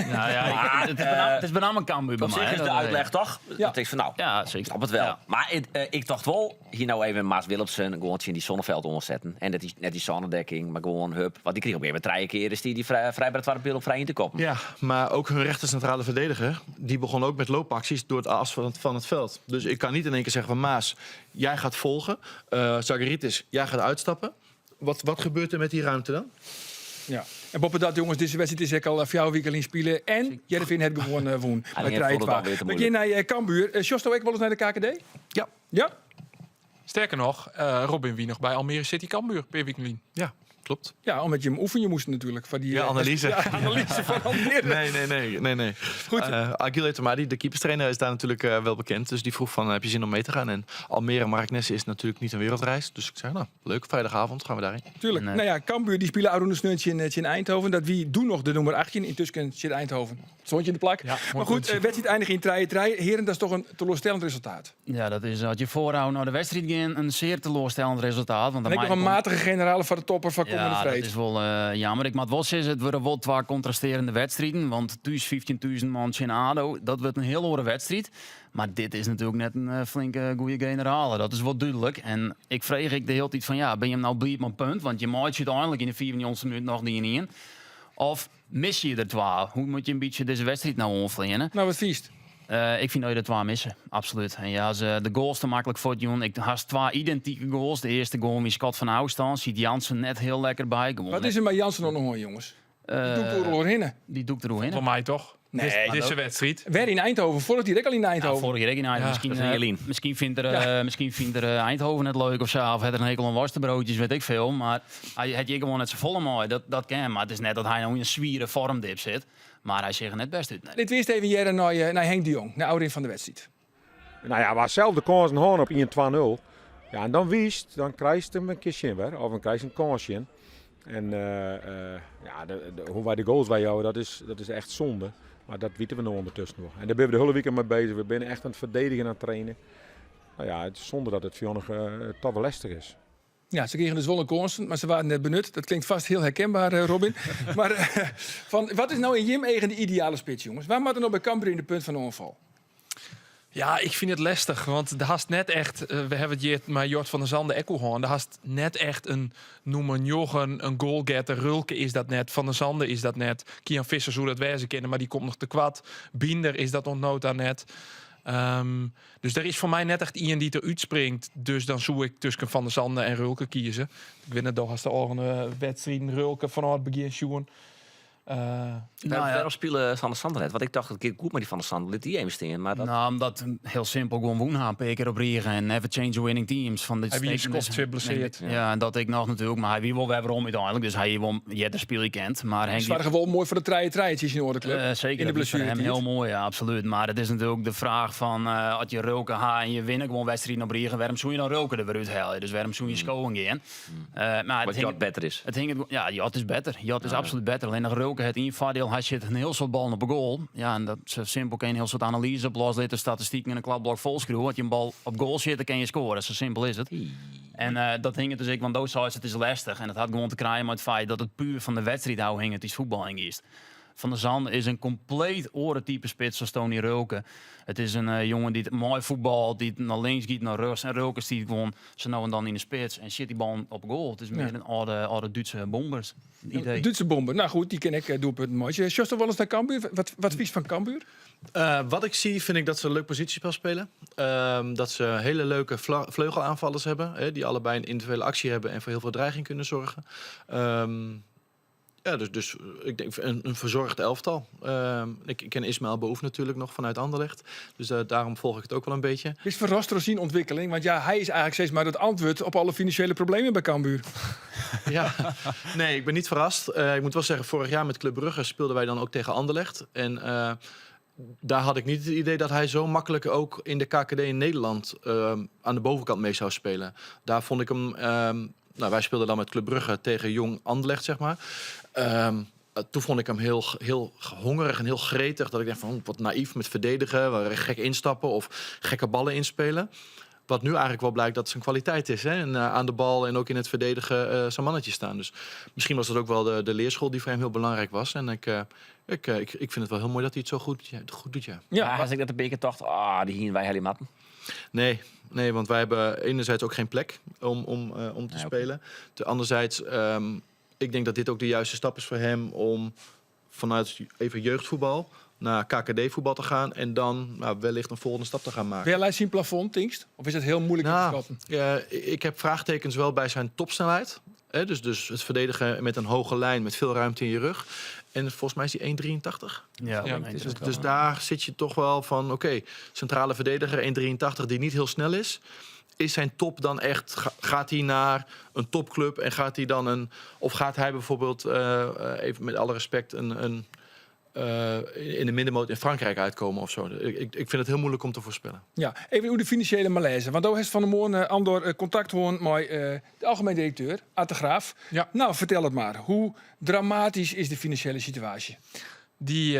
Nou ja, het is bijna een Cambuur bij Op mij. zich is de uitleg toch? Ja. Dat ik van, nou, Ja, ik zeker. snap het wel. Ja. Maar ik dacht wel, hier nou even Maas Willemsen gewoon in die Zonneveld omzetten. En net die zonnedekking, maar gewoon hup. Want die kreeg op een gegeven moment 3 keer is die vrijbreid waren beeld om vrij in te koppen. Ja, maar ook hun rechter centrale verdediger, die begon ook met loopacties door het as van het veld. Dus ik kan niet in één keer zeggen van Maas, jij gaat volgen. Zagaritis, jij gaat uitstappen. Wat gebeurt er met die ruimte dan? Ja. En boven dat, jongens, deze wedstrijd is al 4 weken in spelen. En Jervin heeft gewoon woon. Alleen het vond het alweer te We gaan naar Cambuur. Sjosto, ik wel eens naar de KKD? Ja. Ja? Sterker nog, Robin wie nog bij Almere City Cambuur per weekend. Ja, klopt. Ja, omdat je hem oefenen moest natuurlijk. Van die, Ja, analyse. Ja, analyse van Almere. Nee. Goed. Agile Tomadi, de keeperstrainer, is daar natuurlijk wel bekend. Dus die vroeg van, heb je zin om mee te gaan? En Almere Marknesse is natuurlijk niet een wereldreis. Dus ik zei, nou, leuk, vrijdagavond gaan we daarheen. Tuurlijk. Nee. Nou ja, Cambuur die spelen Aroene Sneurtje in Eindhoven. Dat wie doen nog de nummer 18 intussen in Eindhoven. Stond je in de plak. Ja, maar goed, wedstrijd eindigen in 3-3. Heren, dat is toch een teleurstellend resultaat. Ja, dat is als je voorhoudt naar de wedstrijd gaan een zeer teleurstellend resultaat. Want En ik nog een matige generale van de topper van komende ja, dat vreed. is wel jammer. Ik moet wel zeggen, het worden wel 2 contrasterende wedstrijden. Want thuis 15.000 man in ADO, dat wordt een heel andere wedstrijd. Maar dit is natuurlijk net een flinke goede generale. Dat is wel duidelijk. En ik vreeg de hele tijd van, ja, ben je hem nou blij op een punt? Want je maakt je uiteindelijk in de 94 minuten nog niet in. Of mis je er 2? Hoe moet je een beetje deze wedstrijd nou onvliegen? Nou, wat viest. Ik vind dat je er 2 missen, absoluut. En ja, de goals te makkelijk voor het doen. Ik had 2 identieke goals. De eerste goal met Scott van Oustan. Ziet Jansen net heel lekker bij. Gewoon Wat is er met Jansen nog hoor, jongens? Die doet er al hinnen. Die doe ik er ook in. Voor mij toch? Nee, Dit is de wedstrijd. weer in Eindhoven. Vorig direct al in Ja, Eindhoven. vorige week in Eindhoven. dat is een Jelien. Misschien vindt er Eindhoven het leuk of zo. Of heeft er een hekel aan worstenbroodjes, weet ik veel. Maar hij had je gewoon net zo volle mooi. Dat kan. Maar het is net dat hij nou in een zwieren vormdip zit. Maar hij zegt er net best uit. Nee. Dit wist even Jere naar Henk de Jong, naar ouderin van de wedstrijd. Nou ja, waar zelf de kansen gaan op 1-2-0. Ja, en dan wiest, dan krijg je hem een keertje weer. Of dan krijg je een kansje. En ja, hoe wij de goals bij jou, dat is echt zonde. Maar dat weten we nog ondertussen nog. En daar ben we de hele weekend mee bezig. We zijn echt aan het verdedigen en aan het trainen. Nou ja, het is zonde dat het voor nog toch wel lastig is. Ja, ze kregen dus wel een constant, maar ze waren net benut. Dat klinkt vast heel herkenbaar, Robin. Maar wat is nou in Jim eigen de ideale spits, jongens? Waar moet er nou bij Cambuur in de punt van onval? Ja, ik vind het lastig, want daar haast net echt... we hebben het hier met Jort van der Zanden Ekko gehad. Daar haast net echt noem een Joggen, een goalgetter. Rulke is dat net, Van der Zanden is dat net. Kian Visser zou dat wezen kennen, maar die komt nog te kwad. Binder is dat ontnota net. Dus er is voor mij net echt iemand die eruit springt. Dus dan zou ik tussen Van der Zanden en Rulke kiezen. Ik weet het toch als de volgende wedstrijd Rulke vanuit het begin zoen. Waarom spelen Van der Sanden net? Want ik dacht dat het goed met die Van der Sanden liet die even stingen. Maar dat... Nou, omdat heel simpel gewoon woen gaan, een keer op Riegen en never change winning teams. Van dit Hij wie steken- Scott geblesseerd. Ja, en dat ik nog natuurlijk, maar hij wie wel weer waarom uiteindelijk. Dus hij won, je hebt de speel gekend. Maar Henk Het waren gewoon mooi voor de treitjes in de Club. zeker, in de dat is voor hem blessure. heel mooi, ja, absoluut. Maar het is natuurlijk de vraag van, als je Rulke haat en je wint gewoon wedstrijden op Riegen, waarom zou je dan Rulke er weer uithalen? Dus waarom zou je scoren gaan? Maar Wat Jot beter is. het hing, ja, Jot is beter. Jot is absoluut beter. Alleen nog Rulke het invoordeel, hij zit een heel soort ballen op een goal. Ja, en dat is simpel geen heel soort analyse op loslitten, statistieken en een klapblok volschreeuwen. Als je een bal op goal zit, dan kan je scoren. Zo simpel is het. En dat hing het dus ik, want doodsides, het is lastig. En het had gewoon te krijgen met het feit dat het puur van de wedstrijd hou hing. Het is voetbal ingeest. Van der Zanden is een compleet orentype spits zoals Tony Rulke. Het is een jongen die het mooi voetbal, die naar links gaat, naar rechts. En Rulke stiet gewoon zo nou en dan in de spits. En shit die bal op goal. Het is meer een oude Duitse bombers. Idee. Duitse bomber. Nou goed, die ken ik doelpunten mooi. Jos toch wel eens naar Cambuur? Wat vies van Cambuur? Wat ik zie, vind ik dat ze een leuk positiespel spelen. Dat ze hele leuke vleugelaanvallers hebben. Die allebei een individuele actie hebben en voor heel veel dreiging kunnen zorgen. Ja, dus ik denk een verzorgd elftal. Ik ken Ismaël Boef natuurlijk nog vanuit Anderlecht. Dus daarom volg ik het ook wel een beetje. Is verrast door zijn ontwikkeling? Want ja, hij is eigenlijk steeds maar het antwoord op alle financiële problemen bij Cambuur. Ja, nee, ik ben niet verrast. Ik moet wel zeggen, vorig jaar met Club Brugge speelden wij dan ook tegen Anderlecht. En daar had ik niet het idee dat hij zo makkelijk ook in de KKD in Nederland aan de bovenkant mee zou spelen. Daar vond ik hem... wij speelden dan met Club Brugge tegen Jong Anderlecht, zeg maar. Toen vond ik hem heel hongerig en heel gretig. Dat ik dacht van, wat naïef met verdedigen, gek instappen of gekke ballen inspelen. Wat nu eigenlijk wel blijkt dat zijn kwaliteit is. Hè? En aan de bal en ook in het verdedigen zijn mannetje staan. Dus misschien was dat ook wel de leerschool die voor hem heel belangrijk was. En ik vind het wel heel mooi dat hij het zo goed doet, ja. Ja, als ik dat een beetje dacht, die hier wij helemaal. Nee, want wij hebben enerzijds ook geen plek om te spelen. Anderzijds, ik denk dat dit ook de juiste stap is voor hem om vanuit even jeugdvoetbal naar KKD-voetbal te gaan en dan wellicht een volgende stap te gaan maken. Wil hij zijn plafond, Tingst? Of is het heel moeilijk te schatten? Ik heb vraagtekens wel bij zijn topsnelheid. Dus het verdedigen met een hoge lijn, met veel ruimte in je rug. En volgens mij is hij 1,83. Ja, Dus daar zit je toch wel van, oké, centrale verdediger 1,83 die niet heel snel is. Is zijn top dan echt, gaat hij naar een topclub en gaat hij dan of gaat hij bijvoorbeeld, even met alle respect, in de middenmoot in Frankrijk uitkomen of zo? Ik vind het heel moeilijk om te voorspellen. Ja, even over de financiële malaise. Want daar heeft Van der Moorn Andor contact gewoon met de algemeen directeur, Art de Graaf. Ja. Nou, vertel het maar. Hoe dramatisch is de financiële situatie? Die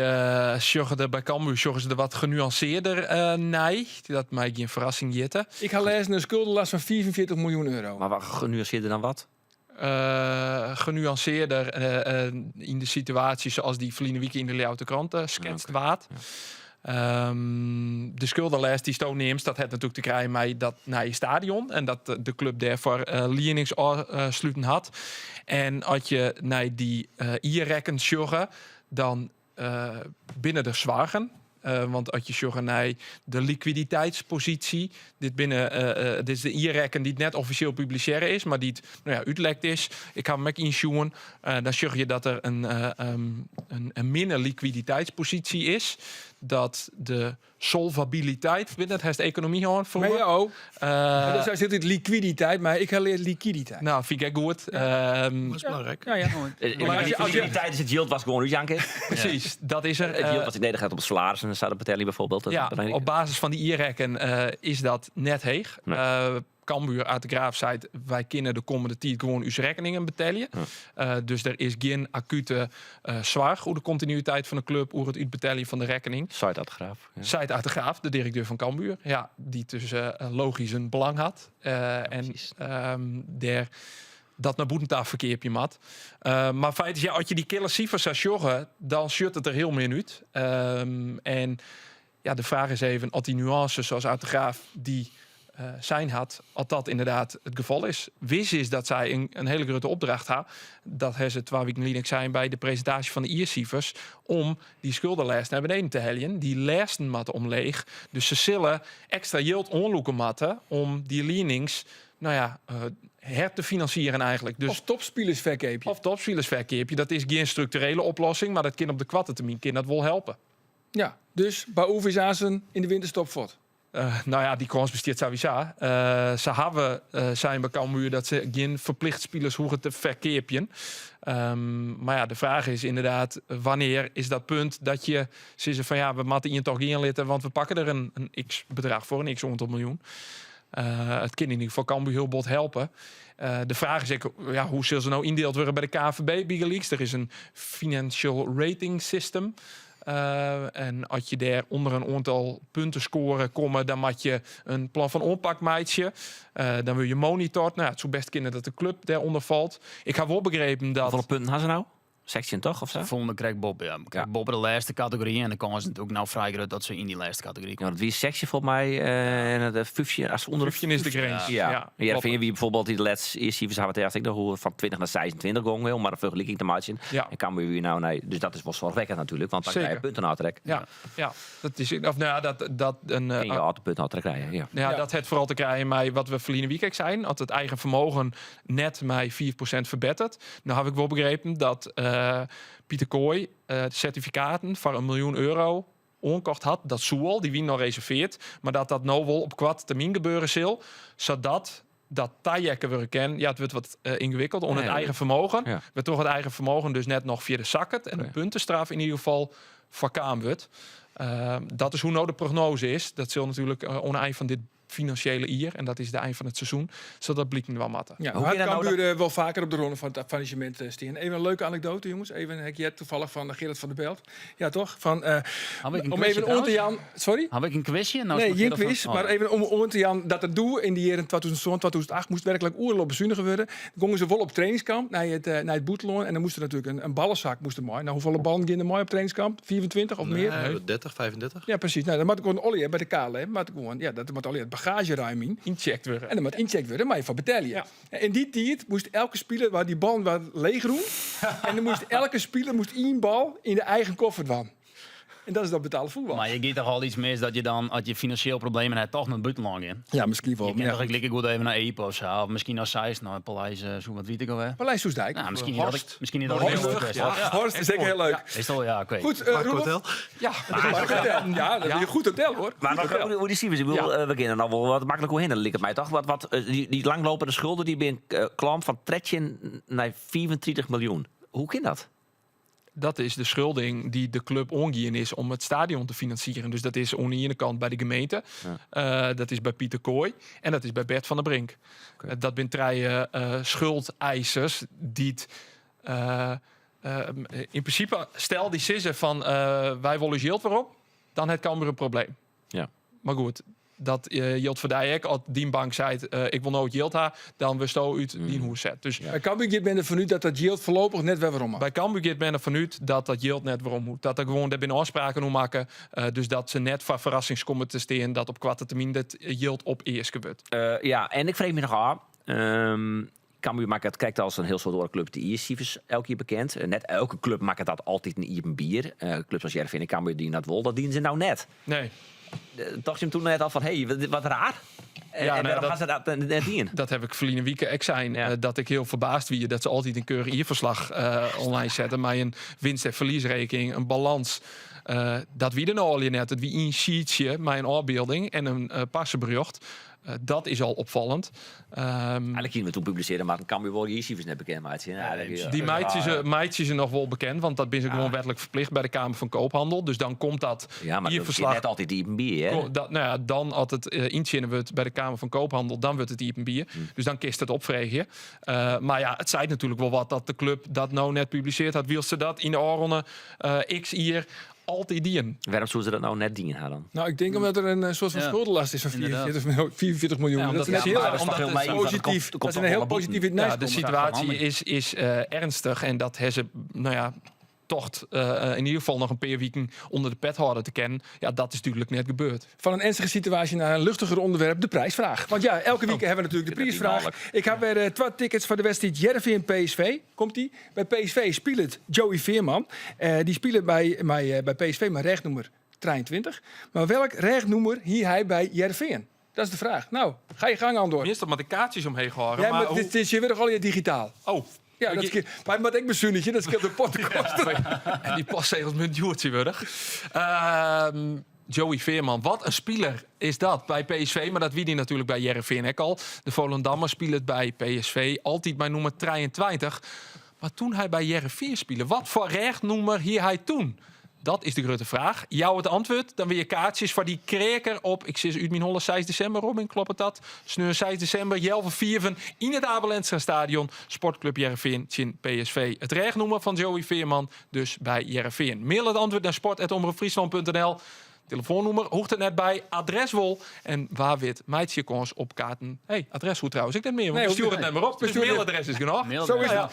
zorgen er bij Cambuur ze er wat genuanceerder nee. Dat mij geen verrassing jitten. Ik ga lezen een schuldenlast van 44 miljoen euro. Maar wat genuanceerder dan wat? Genuanceerder in de situatie zoals die verleden week in de Leeuwarden Krant schetst waard. De schuldenlijst die Stoon neemt, dat heeft natuurlijk te krijgen met dat naar je stadion en dat de club daarvoor leningssluiten had. En als je naar die rekken zorgen, dan binnen de zwagen. Want als je zorgt naar de liquiditeitspositie, dit is de IREK die het net officieel publiceren is, maar die het uitlekt is. Ik ga hem ook inshowen. Dan zorg je dat er een minder liquiditeitspositie is. Dat de solvabiliteit binnen het economie gewoon voor. Maar ja, ook. Dus zit het liquiditeit, maar ik ga leren liquiditeit. Nou, vind ik goed. Dat is belangrijk. Ja. Als je tijdens het yield was gewoon uitjanken. Precies, dat is er. Het yield was ik nederig op het salaris en dan staat de betelling bijvoorbeeld. Op basis van die IREK'en is dat net heeg. Nee. Cambuur uit de Graaf zei, wij kunnen de komende tijd gewoon uw rekeningen betalen. Dus er is geen acute zwaar hoe de continuïteit van de club, hoe het uitbetalen van de rekening. Site uit de Graaf. Ja. Site uit de Graaf, de directeur van Cambuur, die dus logisch een belang had. Dat naar boetentaal verkeer je mat. Maar feit is, als je die killer cijfers zou joggen, dan shut het er heel min uit. En ja, de vraag is even, of die nuances zoals uit de Graaf die zijn had, als dat inderdaad het geval is. Wist is dat zij een hele grote opdracht had. Dat hebben ze 2 weken geleden zijn bij de presentatie van de IR-cijfers om die schuldenlijst naar beneden te hellen. Die lijsten matten omleeg. Dus ze zullen extra yield onloeken matten om die leanings her te financieren eigenlijk. Dus Of topspielersverkeepje. of topspielersverkeepje. Dat is geen structurele oplossing, maar dat kan op de korte termijn dat wel helpen. Ja, dus Baouf is aan zijn in de winterstop voort. Die kans besteedt sowieso. Ze hebben zijn bij Cambuur dat ze geen verplicht spelers hoeven te verkeerpjen. Maar ja, de vraag is inderdaad, wanneer is dat punt dat je zegt van ja, we moeten hier toch inlitten, want we pakken er een x-bedrag voor, een x-100 miljoen. Het kan in ieder geval Cambuur heel bot helpen. De vraag is hoe zullen ze nou indeeld worden bij de KNVB Big Leagues? Er is een financial rating system. En als je daar onder een aantal punten scoren komen, dan moet je een plan van aanpak maatje. Dan wil je monitort. Nou, het zou best kunnen dat de club daaronder valt. Ik heb wel begrepen dat. Hoeveel punten gaan ze nou? Section toch, of zo? Volgende krijgt Bob. Ja. Krijgt Bob de laatste categorie. En dan kan ze natuurlijk nou vrij groot dat ze in die laatste categorie Ja, komen. want wie is sectie volgens mij? En de Fufje, als ze onder 15 is de grens. Ja, klopt. vind je wie bijvoorbeeld die de laatste eerste hebben we nog hoe van 20 naar 26 gongen, om maar een vergelijking te maken. Ja. En kan weer nou nee, dus dat is wel zorgwekkend natuurlijk, want dan Zeker. krijg je punten aantrekken. Ja, dat is. Of dat een. En je altijd punten aantrekken krijgen. Ja. Dat het vooral te krijgen met wat we verleden week zijn. Als het eigen vermogen net mij 4% verbetert. Nou heb ik wel begrepen dat Pieter Kooi certificaten voor €1 miljoen onkocht had. Dat Soel, die wie nog reserveert. Maar dat nou wel op kwart termijn gebeuren zal. Zodat dat tajekken we kennen. Ja, het wordt wat ingewikkeld. Onder het eigen vermogen. Ja. We toch het eigen vermogen dus net nog via de zakken. En de puntenstraf in ieder geval verkaam wordt. Dat is hoe nou de prognose is. Dat zal natuurlijk onder eind van dit financiële jaar. En dat is de eind van het seizoen. Zodat blikken wel matten. Ja, Hoe maar kun je het nou Cambuur wel vaker op de ronde van het faillissement staan. Even een leuke anekdote, jongens. Even een hekje toevallig van Gerrit van der Belt. Ja, toch? Van, om even om te Jan... Sorry? Heb ik een quizje? Nou, Nee, is geen nog heel quiz. veel- Maar even om te Jan dat het doel in die jaren 2007, 2008 moest werkelijk oerlijk bezuinigen worden. Dan gingen ze vol op trainingskamp naar het Boeteloon. En dan moest er natuurlijk een ballenzak moest er mooi. Nou, hoeveel ballen gingen er mooi op trainingskamp? 24 of meer? 30, 35. Ja, precies. Nou, dan moet ik gewoon olie bij de KLM. Maar gewoon, ja, dat moet olie het bagageruim in. Incheckt worden. En dan moet incheckt worden, maar je van betalen. Ja. En in die tijd moest elke speler waar die bal wat leeg doen. En dan moest elke speler moest één bal in de eigen koffer doen. En dat is dan betalen voetbal. Maar je gaat toch al iets mis dat je dan, als je financieel problemen hebt, toch naar buitenland in. Ja, misschien Je wel. kan toch lekker goed even naar Epo of zo. Of misschien naar Zeist, naar Paleis, zo wat weet ik al. Paleis Soesdijk. Nou, misschien niet dat ik... Misschien niet dat Horst. ik heel leuk was. Ja, Horst is zeker heel leuk. Is toch, ja, oké. Goed, Roelof. Ja, Mark Hotel. Ja, dat is een goed hotel hoor. Maar Goed nog, hotel. hoe die cijfers, ik bedoel, we beginnen nou wel wat makkelijk hoe heen, lijkt het mij toch? Die langlopende schulden die ben klant van 13 naar 34 miljoen. Hoe kan dat? dat is de schulding die de club ongeën is om het stadion te financieren. Dus dat is aan de ene kant bij de gemeente, dat is bij Pieter Kooi en dat is bij Bert van der Brink. Dat zijn drie schuldeisers die in principe, stel die zeggen van wij willen geld waarop, dan het kan weer een probleem. Ja. Maar goed, dat Jilt Verdijk, als die bank zei ik wil nooit Jilt ha, dan we sto uit die hoe zet. Dus Bij Cambuur ben er vanuit dat Jilt voorlopig net weer waarom mag. bij Cambuur ben er vanuit dat Jilt net waarom moet. Dat er gewoon daar binnen afspraken hoe maken. Dus dat ze net van verrassingskomen te staan dat op kwarte termijn dat Jilt op eerst gebeurt. Ja, en ik vrees me nog af. Cambuur maakt het kijkt als een heel soort club die IS-cijfers elke keer bekend. Net elke club maakt dat altijd een IBM bier. Clubs als Jervin en Cambuur die dat wel, dat dienen ze nou net. Nee, Dacht je hem toen net al van, hey, wat raar? En nou, waarom dat- gaan ze dat net in? dat heb ik verleden week ook zijn. Ja. Dat ik heel verbaasd wie dat ze altijd een keurig hierverslag online zetten. Maar een winst- en verliesrekening, een balans. Dat wie er nou al net, het wie een sheetje, maar een afbeelding en een passenbericht. Dat is al opvallend. Eigenlijk hier we toen publiceren, maar Cambuur wel IS-cijfers net bekend maakt. Die meidjes zijn nog wel bekend, want dat ben ze gewoon wettelijk verplicht bij de Kamer van Koophandel. Dus dan komt dat Ja, maar hier dat is verslag. net altijd die IBM bier, hè? Dan als het inzinnen wordt bij de Kamer van Koophandel, dan wordt het hier een bier. Dus dan kist het opvregen. Maar ja, het zei natuurlijk wel wat dat de club dat nou net publiceert had. Wil ze dat in de oren X hier altijd dienen? Waarom zouden ze dat nou net dienen dan? Nou, ik denk omdat er een soort van Ja, schuldenlast is van inderdaad. 44 miljoen. Ja, dat is omdat- een heel ja, omdat veel het mee- positief. Dat is een heel positief in Ja, de situatie verandering. is ernstig en dat hebben ze, nou ja, tocht in ieder geval nog een paar weken onder de pet houden te kennen. Ja, dat is natuurlijk net gebeurd. Van een ernstige situatie naar een luchtiger onderwerp, de prijsvraag. Want ja, elke week hebben we natuurlijk de prijsvraag. Ik heb weer 2 tickets voor de wedstrijd Heerenveen-PSV. Komt-ie? Bij PSV speelt Joey Veerman. Die speelt bij PSV met rechtnummer 23. Maar welk rechtnummer hier hij bij Heerenveen? Dat is de vraag. Nou, ga je gang aan door. Eerst dat met de kaartjes omheen gehouden. Ja, maar hoe- dit is je weer al digitaal. Oh, Ja, dat scheelt. Maar met ik bezunnetje, dat scheelt de pottenkosten. en die postzegels met duurtje worden. Joey Veerman, wat een speler is dat bij PSV. Maar dat wie die natuurlijk bij Heerenveen ook al. De Volendammer speelt bij PSV. Altijd bij nummer 23. Maar toen hij bij Heerenveen speelde, wat voor rechtnummer hier hij toen? Dat is de grote vraag. Jou het antwoord, dan weer je kaartjes voor die kreker op, ik zie uit mijn holle 6 december, Robin, klopt het dat? Sneur 6 december, Jelve 4 in het Abelensra Stadion, Sportclub Heerenveen, Chin PSV. Het rechtnummer van Joey Veerman, dus bij Heerenveen. Mail het antwoord naar sport@omroepfriesland.nl. Telefoonnummer, hoort er net bij, adreswol en waar wit meidje kans op kaarten. Adres goed trouwens, ik net meer, want Nee, we sturen het net maar op. Dus mailadres is genoeg. Zo is Ja, het.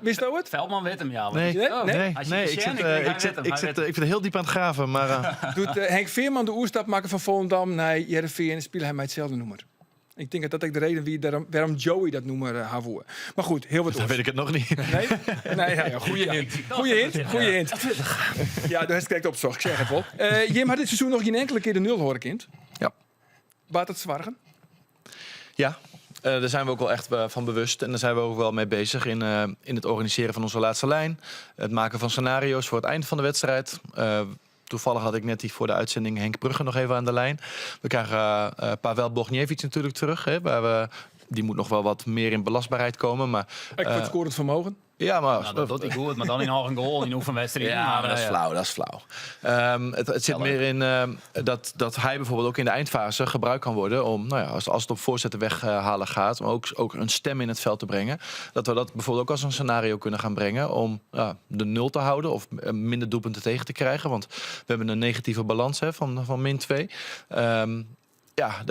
Wist je het? Veldman weet hem, ja. Nee, Nee? nee, Als je nee. de Ik Sjen zit, krijgt, ik hij zit, weet ik hem, zit, hij ik vind het heel diep aan het graven, maar Doet Henk Veerman de oerstap maken van Volendam naar Heerenveen en speelt hij met hetzelfde nummer. Ik denk dat ook de reden wie waarom Joey dat nummer haar. Maar goed, heel wat dan oors. weet ik het nog niet. Nee? Nee, ja, goede hint. Goede hint. Ja, daar is het opzocht, ik zeg het wel. Jim had dit seizoen nog geen enkele keer de 0 horen, kind. Ja. Baat het zwargen? Ja, daar zijn we ook wel echt van bewust. En daar zijn we ook wel mee bezig in het organiseren van onze laatste lijn. Het maken van scenario's voor het eind van de wedstrijd. Toevallig had ik net die voor de uitzending Henk Brugge nog even aan de lijn. We krijgen Pavel Bogniewicz natuurlijk terug. Hè, die moet nog wel wat meer in belastbaarheid komen. Maar, Ik word scorend vermogen. ja, maar Nou, dat doet hij goed, maar dan in al een goal in oefenwedstrijd. ja, maar dat is flauw, dat is flauw. Het zit meer in dat hij bijvoorbeeld ook in de eindfase gebruikt kan worden om, nou ja, als het op voorzetten weghalen gaat, om ook een stem in het veld te brengen. Dat we dat bijvoorbeeld ook als een scenario kunnen gaan brengen om de 0 te houden of minder doelpunten tegen te krijgen. Want we hebben een negatieve balans van min 2. Ja,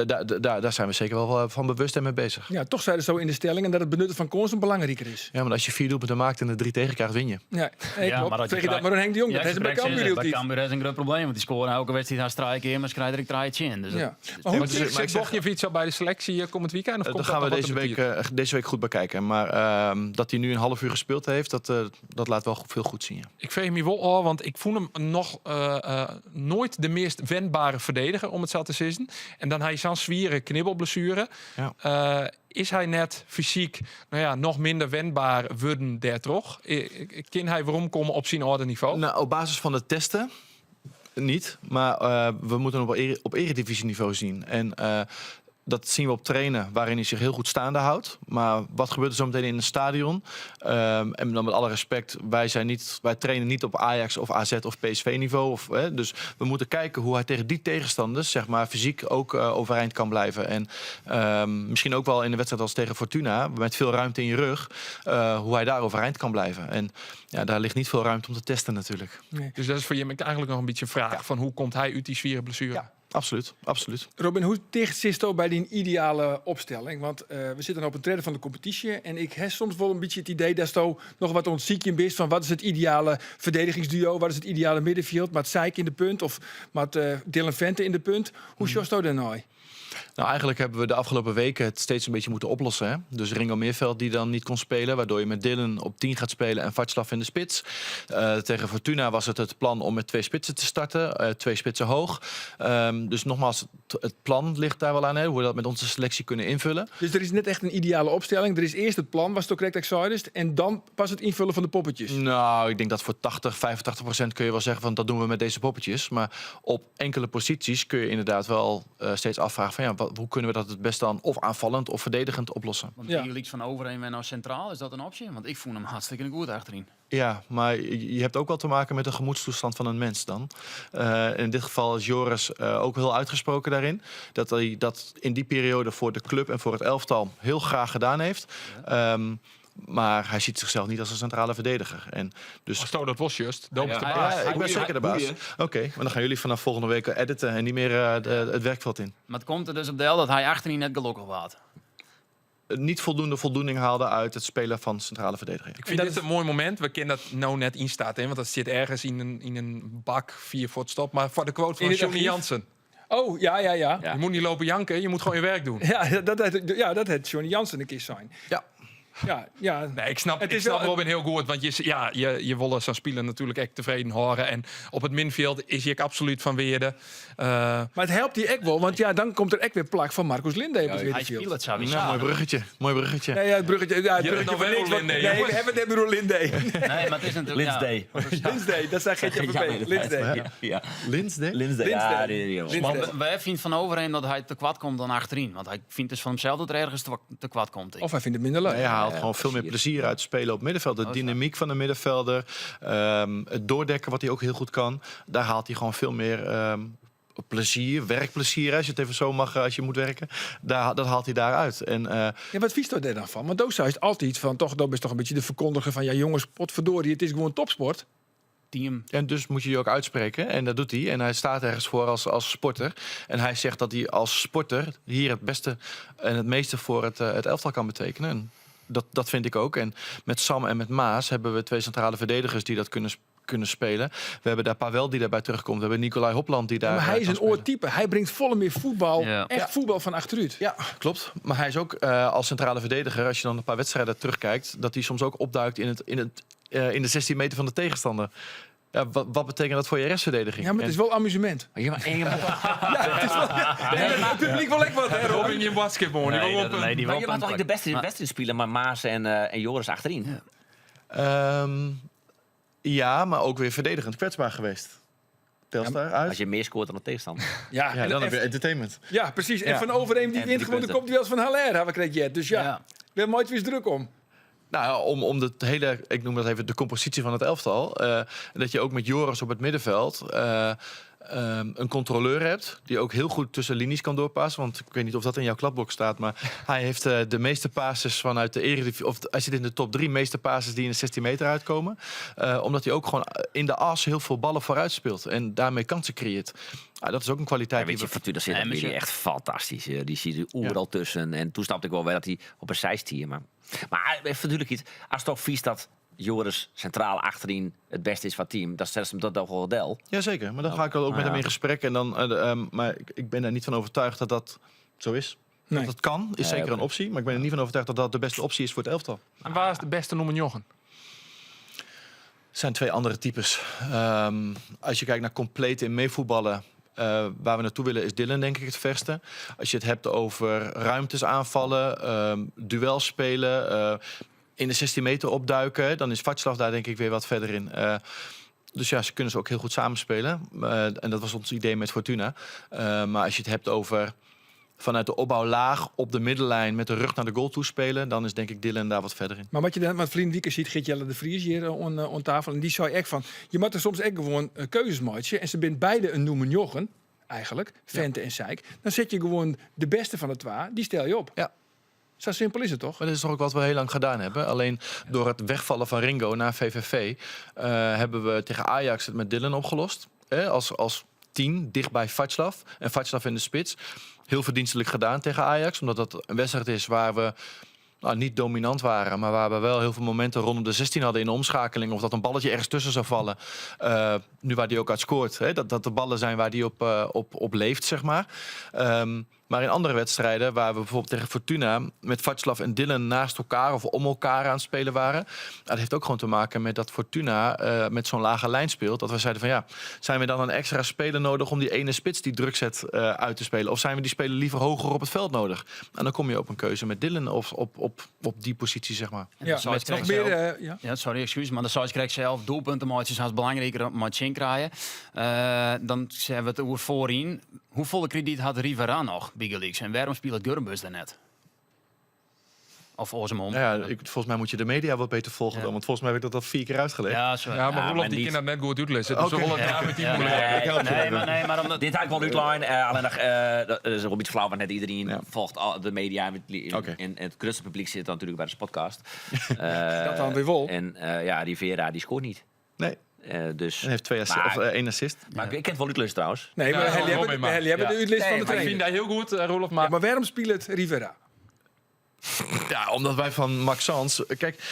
daar zijn we zeker wel van bewust en mee bezig. Ja, toch zeiden ze zo in de stelling en dat het benutten van kansen belangrijker is. Ja, maar als je 4 doelpunten maakt en er 3 tegen krijgt, win je. Ja, nee, Ja, klopt. maar dat je Zeg je dat krijgt- maar dan Henk de Jong. Ja, Dat is bij Cambuur bij heel Cambuur is een groot probleem, want die scoren elke wedstrijd haar strijken, maar ze krijgen er 3 in. Dus Ja. dat- Maar hoe maar Zit ik zeg- Bogniewicz al bij de selectie komend weekend? Of komt Dat gaan we nog wat te beturen? deze week goed bekijken. Maar dat hij nu een half uur gespeeld heeft, dat laat wel veel goed zien. Ja. Ik veeg me wel al, want ik voel hem nog nooit de meest wendbare verdediger, om het zo te zeggen. En dan hij zo'n zwieren knibbelblessure. Is hij net fysiek nog minder wendbaar worden daar toch? Kan hij waarom komen op zijn orde niveau? Nou, op basis van de testen niet. Maar we moeten hem op eredivisieniveau zien. En dat zien we op trainen, waarin hij zich heel goed staande houdt. Maar wat gebeurt er zo meteen in een stadion? En dan met alle respect, wij trainen niet op Ajax of AZ of PSV niveau. Dus we moeten kijken hoe hij tegen die tegenstanders, zeg maar, fysiek ook overeind kan blijven. En misschien ook wel in de wedstrijd als tegen Fortuna, met veel ruimte in je rug, hoe hij daar overeind kan blijven. En ja, daar ligt niet veel ruimte om te testen natuurlijk. Dus dat is voor je eigenlijk nog een beetje een vraag van hoe komt hij uit die zwieren blessure? Ja. Absoluut, absoluut. Robin, hoe dicht zit je bij die ideale opstelling? Want we zitten op een trede van de competitie. En ik heb soms wel een beetje het idee dat je nog wat ontziek bent van wat is het ideale verdedigingsduo, wat is het ideale middenveld, met Sijk in de punt of met Dylan Vente in de punt. Hoe sjost je daar nou? Nou, eigenlijk hebben we de afgelopen weken het steeds een beetje moeten oplossen. Hè? Dus Ringo Meerveld die dan niet kon spelen, waardoor je met Dylan op 10 gaat spelen en Václav in de spits. Tegen Fortuna was het plan om met 2 spitsen te starten, 2 spitsen hoog. Dus nogmaals, het plan ligt daar wel aan, hè? Hoe we dat met onze selectie kunnen invullen. Dus er is net echt een ideale opstelling. Er is eerst het plan, was het ook correct excited, en dan pas het invullen van de poppetjes. Nou, ik denk dat voor 85% kun je wel zeggen van dat doen we met deze poppetjes. Maar op enkele posities kun je inderdaad wel steeds afvragen van ja, hoe kunnen we dat het best dan of aanvallend of verdedigend oplossen? Want Ja. Felix van Overheen weer nou centraal, is dat een optie? Want ik voel hem hartstikke goed achterin. Ja, maar je hebt ook wel te maken met de gemoedstoestand van een mens dan. In dit geval is Joris ook heel uitgesproken daarin. Dat hij dat in die periode voor de club en voor het elftal heel graag gedaan heeft. Maar hij ziet zichzelf niet als een centrale verdediger. En dus Als dat was juist, dat is de ja, baas. ik ben zeker de baas. Oké, maar dan gaan jullie vanaf volgende week editen en niet meer het werkveld in. Maar het komt er dus op deel dat hij achterin net gelukkig was. niet voldoende voldoening haalde uit het spelen van centrale verdediger. Ik vind dit een mooi moment. We kennen dat nou net in staat, want dat zit ergens in een bak 4 voor het stop. Maar voor de quote van het Johnny archief? Jansen. Oh, ja. Ja. Je moet niet lopen janken, je moet gewoon je werk doen. Dat had Johnny Jansen een keer zijn. Ja. Ja. Nee, ik snap, Het ik is snap wel- Robin heel goed. Want je wil zo'n speler natuurlijk echt tevreden horen. En op het middenveld is hij absoluut van weerde. Maar het helpt die ek wel, want dan komt er ek weer plak van Marcus Linde. op het Hij middenveld. speelt het sowieso. Ja, mooi bruggetje. Nee, het bruggetje. Ja, het Je hebt bruggetje nog van wel niks. want- Linde, Nee, jongens. we hebben het over Linde. Nee, maar het is natuurlijk... Linsday. Linsday, dat zei Gertje van Linsday. Ja. Linsday? Linsday. Linsday. Ja, Maar wij vinden van Overheem dat hij te kwad komt dan achterin. Want hij vindt dus van hemzelf dat er ergens te kwad komt. Of hij vindt het minder leuk. Nee, hij haalt gewoon veel meer plezier uit spelen op middenveld. De dynamiek van de middenvelder. Het doordekken wat hij ook heel goed kan. Daar haalt hij gewoon veel meer plezier, werkplezier. Als je het even zo mag, als je moet werken. Dat haalt hij daaruit. En Ja, wat vies je daar dan van? Want Dosa is altijd van, dat is toch een beetje de verkondiger van, ja jongens, potverdorie, het is gewoon topsport. Team. En dus moet je je ook uitspreken. En dat doet hij. En hij staat ergens voor als sporter. En hij zegt dat hij als sporter hier het beste en het meeste voor het elftal kan betekenen. En dat vind ik ook. En met Sam en met Maas hebben we 2 centrale verdedigers die dat kunnen spelen. We hebben daar Pavel die daarbij terugkomt. We hebben Nicolai Hopland die daar maar hij is kan een spelen. oortype. Hij brengt volle meer voetbal, Ja. echt voetbal van achteruit. Ja, klopt. Maar hij is ook als centrale verdediger, als je dan een paar wedstrijden terugkijkt, dat hij soms ook opduikt in de 16 meter van de tegenstander. Ja, wat betekent dat voor je restverdediging? Ja, maar het is wel amusement. Ja, maar en je moet- Het publiek wil lekker wat, hè, Robin? Robin je basketbal. maar je die mag toch niet de beste spelen, maar Maas en Joris achterin. Ja, maar ook weer verdedigend kwetsbaar geweest. Telstar uit. Als je meer scoort dan de tegenstander. Ja, Ja, en- dan en- heb je entertainment. ja, precies. En Ja. van Overeem die En wint 3 gewoon, dan punten. komt hij wel eens van Haller, hebben we kreeg je. Dus Ja. we hebben nooit weer eens druk om. Nou, om de hele, ik noem dat even de compositie van het elftal. Dat je ook met Joris op het middenveld een controleur hebt. Die ook heel goed tussen linies kan doorpassen. Want ik weet niet of dat in jouw kladblok staat. Maar hij heeft de meeste passes vanuit de Eredivisie. Of hij zit in de top 3 meeste passes die in de 16 meter uitkomen. Omdat hij ook gewoon in de as heel veel ballen vooruit speelt. En daarmee kansen creëert. Dat is ook een kwaliteit Ja, weet je, die we... Fortuna zit Nee, maar die je- echt fantastisch. Die ziet er overal tussen. En toen snapte ik wel weer dat hij op een zijstier. Maar natuurlijk iets. Als het toch vies dat Joris centraal achterin het beste is van het team, dan zet hem dat wel del. Jazeker, maar dan ga ik ook met hem in gesprek. En dan, maar ik ben er niet van overtuigd dat dat zo is. Nee. Dat het kan, is zeker een optie. Maar ik ben er niet van overtuigd dat dat de beste optie is voor het elftal. En waar is de beste nummer Jochen? Het zijn 2 andere types. Als je kijkt naar compleet in meevoetballen, waar we naartoe willen, is Dylan denk ik het verste. Als je het hebt over ruimtes aanvallen, duel spelen, in de 16 meter opduiken, dan is Václav daar denk ik weer wat verder in. Dus ja, ze kunnen ze ook heel goed samenspelen. En dat was ons idee met Fortuna. Maar als je het hebt over vanuit de opbouw laag op de middenlijn met de rug naar de goal toe spelen, dan is denk ik Dylan daar wat verder in. Maar wat je dan, want vriend Wieke ziet Geert-Jelle de Vries hier on tafel. En die zei echt van, je moet er soms echt gewoon keuzes maken. En ze zijn beide een noemen Jochen, eigenlijk. Vente en Sijk. Dan zet je gewoon de beste van de 2, die stel je op. Ja. Zo simpel is het toch? Maar dat is toch ook wat we heel lang gedaan hebben. Alleen door het wegvallen van Ringo naar VVV hebben we tegen Ajax het met Dylan opgelost. Als 10, dicht bij Václav. En Václav in de spits. Heel verdienstelijk gedaan tegen Ajax. Omdat dat een wedstrijd is waar we niet dominant waren. Maar waar we wel heel veel momenten rondom de 16 hadden in de omschakeling. Of dat een balletje ergens tussen zou vallen. Nu waar die ook uit scoort. Dat de ballen zijn waar die op leeft, zeg maar. Maar in andere wedstrijden, waar we bijvoorbeeld tegen Fortuna met Václav en Dylan naast elkaar of om elkaar aan het spelen waren. Dat heeft ook gewoon te maken met dat Fortuna met zo'n lage lijn speelt. Dat we zeiden van ja, zijn we dan een extra speler nodig om die ene spits die druk zet uit te spelen? Of zijn we die speler liever hoger op het veld nodig? En dan kom je op een keuze met Dylan of op die positie, zeg maar. Ja, Zoals nog ik meer... zelf- ja. Ja, sorry, excuus, maar de Sois krijgt zelf doelpunten, maar het is belangrijker om het krijgen. Dan zeggen we het over voorin. Hoeveel krediet had Rivera nog, Big Leagues? En waarom speelt Gurmbus daarnet? Of Ozemom? Volgens mij moet je de media wat beter volgen dan. Want volgens mij heb ik dat al 4 keer uitgelegd. Ja, sorry. Ja, maar Roelof maar die niet- kan dat net goed uitlezen. Dus we willen het daar met die moeilijk. Nee, maar omdat... Dit had ik wel uitline. Alleen dat is een beetje flauw, want net iedereen volgt de media. Oké. En het grootste publiek zit dan natuurlijk bij de podcast. Dat dan weer wel. En Rivera die scoort niet. Nee, Dus, en heeft 1 assist. maar ik ken het wel uitlust trouwens. Nee, maar Ja, jullie Robin, hebben maar. de uitlist Nee, van de maar Ik trainer. vind dat heel goed, Roelof. Maar Ja, maar waarom speelt het Rivera? Ja, omdat wij van Maxence... Kijk,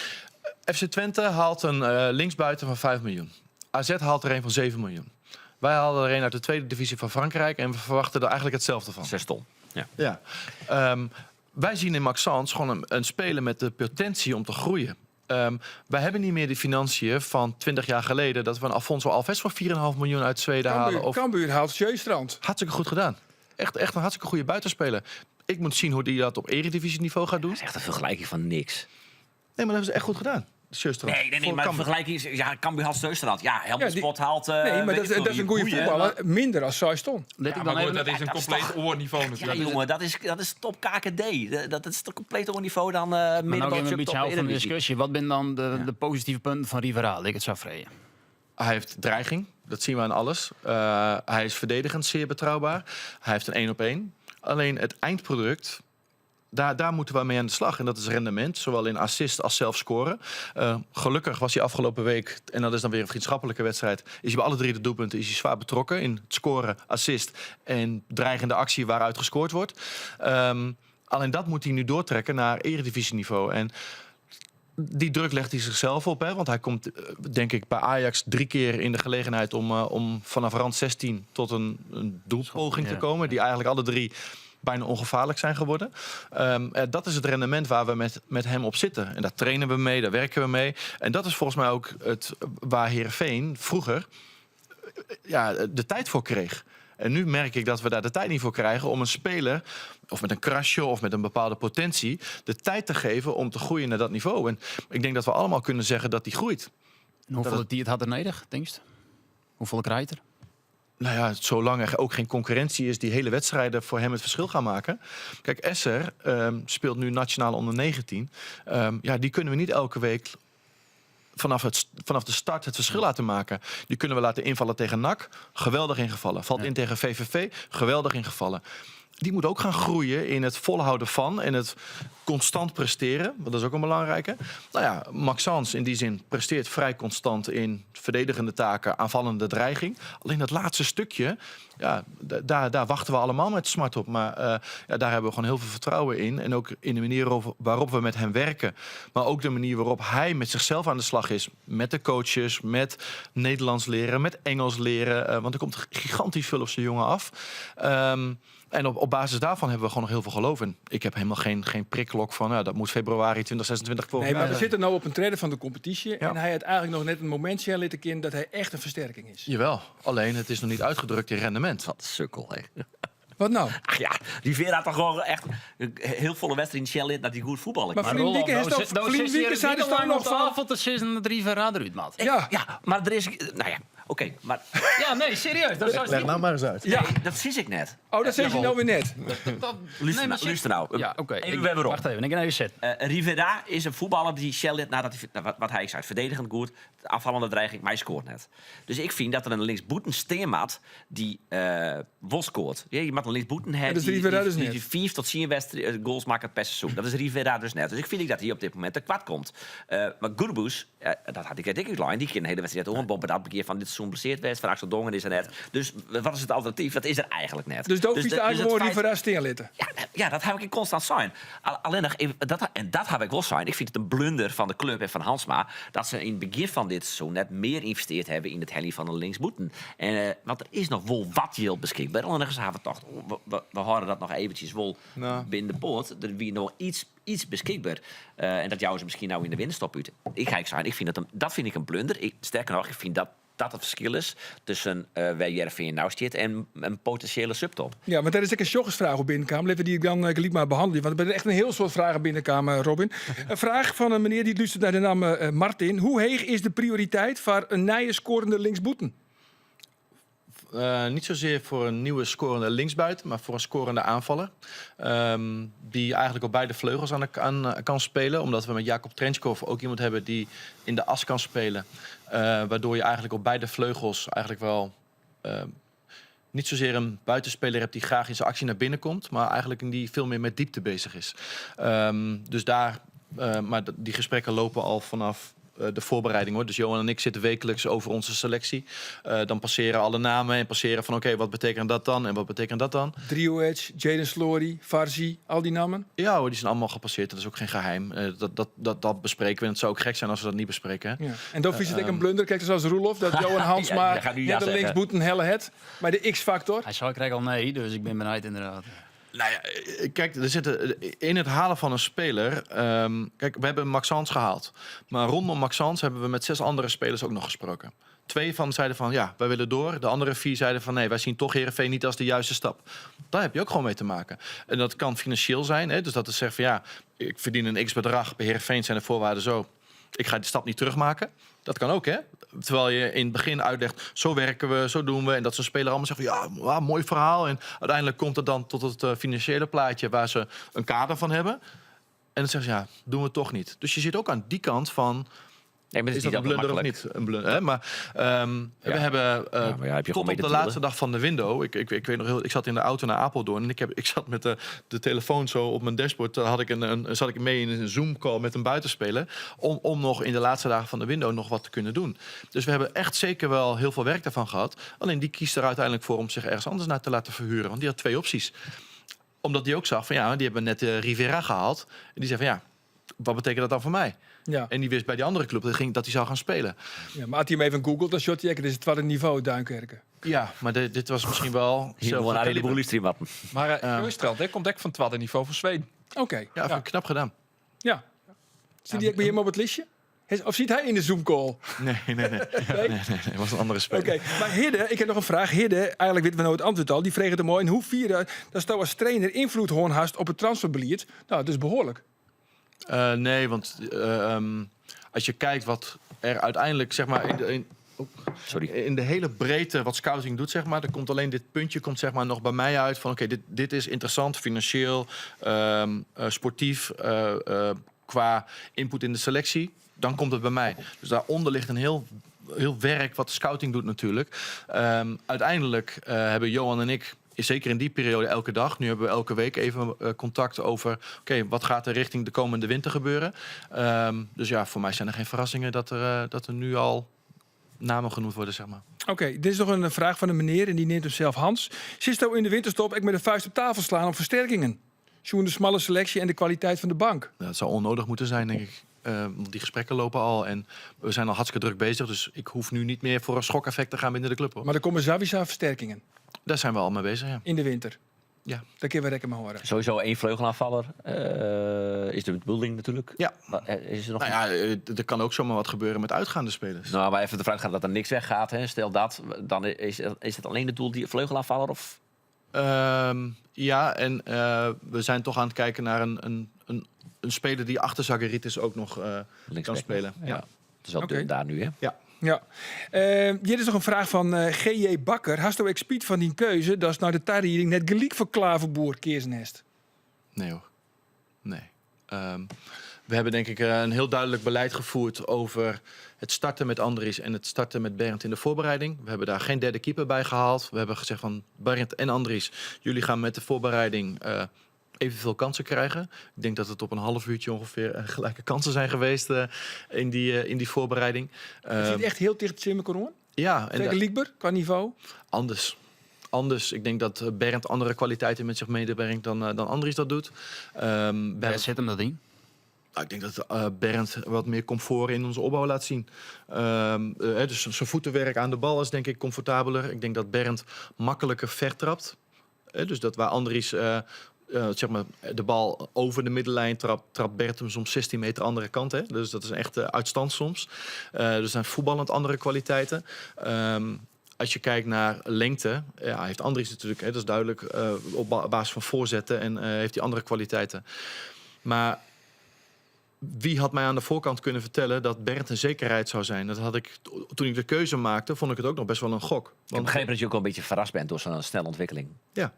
FC Twente haalt een linksbuiten van 5 miljoen. AZ haalt er een van 7 miljoen. Wij halen er een uit de tweede divisie van Frankrijk... en we verwachten er eigenlijk hetzelfde van. 6 ton. Ja. Ja. Wij zien in Maxence gewoon een speler met de potentie om te groeien. Wij hebben niet meer de financiën van 20 jaar geleden... dat we een Alfonso Alves voor 4,5 miljoen uit Zweden halen. Of... Cambuur haalt Sjeestrand. Hartstikke goed gedaan. Echt een hartstikke goede buitenspeler. Ik moet zien hoe die dat op eredivisieniveau gaat doen. Dat is echt een vergelijking van niks. Nee, maar dat hebben ze echt goed gedaan. Sjeestrand. Nee, maar de vergelijking is... Ja, Cambuur haalt Seusterland. Ja, Helmut Spot haalt... Nee, maar dat is een goede voetballer. Minder als Saiston. Dat is een compleet oorniveau Ja, natuurlijk. jongen, dat is top KKD. Dat is een compleet oor niveau dan Maar nou middenbouw gaan we een beetje top houden van de Eredivisie. discussie. Wat zijn dan de positieve punten van Rivera? Ik het zo vreden. Hij heeft dreiging. Dat zien we aan alles. Hij is verdedigend zeer betrouwbaar. Hij heeft een 1-op-1. Alleen het eindproduct... Daar moeten we mee aan de slag. En dat is rendement, zowel in assist als zelf scoren. Gelukkig was hij afgelopen week, en dat is dan weer een vriendschappelijke wedstrijd... is hij bij alle 3 de doelpunten is hij zwaar betrokken... in het scoren, assist en dreigende actie waaruit gescoord wordt. Alleen dat moet hij nu doortrekken naar eredivisieniveau. En die druk legt hij zichzelf op. Hè? Want hij komt, denk ik, bij Ajax 3 keer in de gelegenheid... om vanaf rand 16 tot een doelpoging te komen... die eigenlijk alle 3... bijna ongevaarlijk zijn geworden. Dat is het rendement waar we met hem op zitten. En daar trainen we mee, daar werken we mee. En dat is volgens mij ook waar Heerenveen vroeger de tijd voor kreeg. En nu merk ik dat we daar de tijd niet voor krijgen om een speler... of met een krasje of met een bepaalde potentie... de tijd te geven om te groeien naar dat niveau. En ik denk dat we allemaal kunnen zeggen dat die groeit. En hoeveel die het had er nodig, denk je? Hoeveel krijgt er? Nou ja, zolang er ook geen concurrentie is die hele wedstrijden voor hem het verschil gaan maken. Kijk, Esser speelt nu nationaal onder 19. Die kunnen we niet elke week vanaf de start het verschil laten maken. Die kunnen we laten invallen tegen NAC. Geweldig ingevallen. Valt in tegen VVV. Geweldig ingevallen. Die moet ook gaan groeien in het volhouden van en het constant presteren. Dat is ook een belangrijke. Nou ja, Maxence in die zin presteert vrij constant in verdedigende taken, aanvallende dreiging. Alleen dat laatste stukje, daar wachten we allemaal met smart op. Maar daar hebben we gewoon heel veel vertrouwen in. En ook in de manier waarop we met hem werken. Maar ook de manier waarop hij met zichzelf aan de slag is. Met de coaches, met Nederlands leren, met Engels leren. Want er komt gigantisch veel op zijn jongen af. En op basis daarvan hebben we gewoon nog heel veel geloof in. Ik heb helemaal geen prikklok van... dat moet februari 2026 volgen. Nee, maar we zitten nu op een trede van de competitie. Ja. En hij had eigenlijk nog net een momentje laten kennen... dat hij echt een versterking is. Jawel, alleen het is nog niet uitgedrukt in rendement. Wat sukkel, hè. Wat nou? Ach ja, Rivera had toch gewoon echt heel volle wedstrijd in Shell dat hij goed voetballen. Maar Vriend Wieke zei er toch nog van... tafel te zitten dat Rivera eruit, maat. Ja, maar er is... Nou ja, oké, maar... Ja, nee, serieus. Dat is Leg nou maar eens uit. ja. Nee, dat zie ik net. Oh, dat zeg je nou weer net. Luister nou. Ja, oké. Even weer op. Wacht even, ik ga even zitten. Rivera is een voetballer die Shell nadat hij, wat hij zei, verdedigend goed, afvallende dreiging, maar hij scoort net. Dus ik vind dat er een linksboeten Steermaat die wel scoort. Ja, je moet een linksboeten hebben dat is Rivera dus net. die 5 tot 10 goals maakt per seizoen. Dat is Rivera dus net. Dus ik vind dat hij op dit moment te kwad komt. Maar Gurboes, dat had ik het die kan een hele wedstrijd onbompen dat bekeer van dit seizoen blesseerd werd, van Axel Dongen is er net. Dus wat is het alternatief? Dat is er eigenlijk net. Dus dat is eigenlijk gewoon feit- Rivera Steenlitten. ja, dat heb ik in constant zijn. Alleen nog, dat heb ik wel zijn. Ik vind het een blunder van de club en van Hansma dat ze in het begin van dit seizoen net meer geïnvesteerd hebben in het heli van de linksboeten. Want er is nog wel wat geld beschikbaar. Alleen nog hebben we toch, we houden dat nog eventjes wel binnen de poort. Er wie nog iets beschikbaar. En dat jouw ze misschien nou in de winterstop uit. Ik vind dat vind ik een blunder. Sterker nog, ik vind dat het verschil is tussen waar Heerenveen nou zit en een potentiële subtop. Ja, maar daar is ook een joggersvraag op binnenkamer. Laten we die dan gelijk maar behandelen. Want er zijn echt een heel soort vragen binnenkamer, Robin. Een vraag van een meneer die luistert naar de naam Martin. Hoe heeg is de prioriteit voor een nieuwe scorende linksboeten? Niet zozeer voor een nieuwe scorende linksbuiten, maar voor een scorende aanvaller. Die eigenlijk op beide vleugels aan kan spelen. Omdat we met Jakob Trenchkov ook iemand hebben die in de as kan spelen. Waardoor je eigenlijk op beide vleugels eigenlijk wel niet zozeer een buitenspeler hebt die graag in zijn actie naar binnen komt. Maar eigenlijk die veel meer met diepte bezig is. Dus daar, maar die gesprekken lopen al vanaf de voorbereiding, hoor. Dus Johan en ik zitten wekelijks over onze selectie. Dan passeren alle namen en passeren van oké, wat betekent dat dan en wat betekent dat dan? Drioedge, Jaden Slory, Farzi, al die namen. Ja hoor, die zijn allemaal gepasseerd. Dat is ook geen geheim. Dat bespreken we. En het zou ook gek zijn als we dat niet bespreken. Hè? Ja. En dan vies het een blunder. Kijk, zoals Roelof, dat Johan Hansma Ja, gaat nu ja net de zeggen. linksboet een helle het. Bij de X-factor. Hij zei, ik krijg al nee, dus ik ben benieuwd inderdaad. Nou ja, kijk, er zitten in het halen van een speler. Kijk, we hebben Max Hans gehaald. Maar rondom Max Hans hebben we met 6 andere spelers ook nog gesproken. 2 van zeiden van ja, wij willen door. De andere 4 zeiden van nee, wij zien toch Heerenveen niet als de juiste stap. Daar heb je ook gewoon mee te maken. En dat kan financieel zijn. Hè? Dus dat is zeggen van ja, ik verdien een x-bedrag. Bij Heerenveen zijn de voorwaarden zo. Ik ga die stap niet terugmaken. Dat kan ook, hè? Terwijl je in het begin uitlegt, zo werken we, zo doen we. En dat zo'n speler allemaal zegt van ja, mooi verhaal. En uiteindelijk komt het dan tot het financiële plaatje waar ze een kader van hebben. En dan zeggen ze ja, doen we toch niet. Dus je zit ook aan die kant van... Nee, maar het Is dat een blunder of makkelijk. niet? Een blunder, hè? Maar we hebben maar ja, heb je tot gewoon mee op te de laatste dealen. dag van de window. Ik weet nog heel. Ik zat in de auto naar Apeldoorn en ik zat met de telefoon zo op mijn dashboard. Zat ik mee in een Zoom call met een buitenspeler om nog in de laatste dagen van de window nog wat te kunnen doen. Dus we hebben echt zeker wel heel veel werk daarvan gehad. Alleen die kiest er uiteindelijk voor om zich ergens anders naar te laten verhuren, want die had 2 opties. Omdat die ook zag van ja, die hebben net Rivera gehaald en die zei van ja, wat betekent dat dan voor mij? Ja. En die wist bij die andere club dat hij zou gaan spelen. Ja, maar had hij hem even googeld, dan shot hij, dit is het wat het niveau Duinkerken. Ja, maar dit was misschien wel... Hier gewoon een heleboel livestream wat. Maar Joostrand, hè, komt echt van het tweede niveau van Zweden. Oké. Ja, vind ik knap gedaan. Ja. Zit hij ook bij hem op het listje? Of zit hij in de Zoom-call? Nee. Het was een andere speler. Oké, maar Hidde, ik heb nog een vraag. Hidde, eigenlijk weten we nooit het antwoord al. Die vreeg het er mooi. In hoeverre dat je als trainer invloed hoorn hast op het transferbeleid? Nou, dat is behoorlijk. Nee, want als je kijkt wat er uiteindelijk, zeg maar, in de hele breedte wat scouting doet, zeg maar, er komt alleen dit puntje komt, zeg maar, nog bij mij uit van oké, dit is interessant, financieel, sportief, qua input in de selectie. Dan komt het bij mij. Dus daaronder ligt een heel werk wat de scouting doet natuurlijk. Uiteindelijk hebben Johan en ik, zeker in die periode, elke dag. Nu hebben we elke week even contact over oké, wat gaat er richting de komende winter gebeuren. Dus ja, voor mij zijn er geen verrassingen dat er nu al namen genoemd worden, zeg maar. Oké, dit is nog een vraag van een meneer en die neemt hem zelf Hans. Zit nou in de winterstop ik met de vuist op tafel slaan op versterkingen? Zo'n de smalle selectie en de kwaliteit van de bank. Dat zou onnodig moeten zijn, denk ik. Want die gesprekken lopen al en we zijn al hartstikke druk bezig. Dus ik hoef nu niet meer voor een schokeffect te gaan binnen de club, hoor. Maar er komen sowieso versterkingen Daar zijn we al mee bezig, ja. in de winter. Ja. Dat kunnen we rekken maar horen. Sowieso 1 vleugelaanvaller. Is de bedoeling natuurlijk. Ja. Is er nog... Nou ja, er kan ook zomaar wat gebeuren met uitgaande spelers. Nou, maar even ervan uitgaan dat er niks weggaat. Hè. Stel dat, dan is het alleen het doel die vleugelaanvaller? Of? Ja, en we zijn toch aan het kijken naar een speler die achter Zagharitis ook nog kan Linksback. spelen. Ja. Dat is wel Oké. daar nu, hè? Ja. Hier is nog een vraag van G.J. Bakker. Hast u expiet van die keuze? Dat is nou de tarriering net gelijk voor Klaverboer Keersnest. Nee hoor. Nee. We hebben denk ik een heel duidelijk beleid gevoerd over het starten met Andries en het starten met Bernd in de voorbereiding. We hebben daar geen derde keeper bij gehaald. We hebben gezegd van Bernd en Andries, jullie gaan met de voorbereiding evenveel kansen krijgen. Ik denk dat het op een half uurtje ongeveer gelijke kansen zijn geweest in die voorbereiding. Het zit echt heel dicht Simon Koron. Ja, en Vergelijkbaar qua niveau. anders. Ik denk dat Bernd andere kwaliteiten met zich medebrengt dan Andries dat doet. Waar zit hem dat in? Ik denk dat Bernd wat meer comfort in onze opbouw laat zien. Dus zijn voetenwerk aan de bal is denk ik comfortabeler. Ik denk dat Bernd makkelijker vertrapt. Dus dat waar Andries zeg maar, de bal over de middenlijn trapt Bernd hem soms 16 meter andere kant. Hè? Dus dat is echt uitstand soms. Dus zijn voetballend andere kwaliteiten. Als je kijkt naar lengte, heeft Andries natuurlijk, dat is duidelijk, op basis van voorzetten en heeft hij andere kwaliteiten. Maar wie had mij aan de voorkant kunnen vertellen dat Bernd een zekerheid zou zijn? Dat had ik, toen ik de keuze maakte, vond ik het ook nog best wel een gok. Ik begreep dat je ook wel een beetje verrast bent door zo'n snelle ontwikkeling. Ja.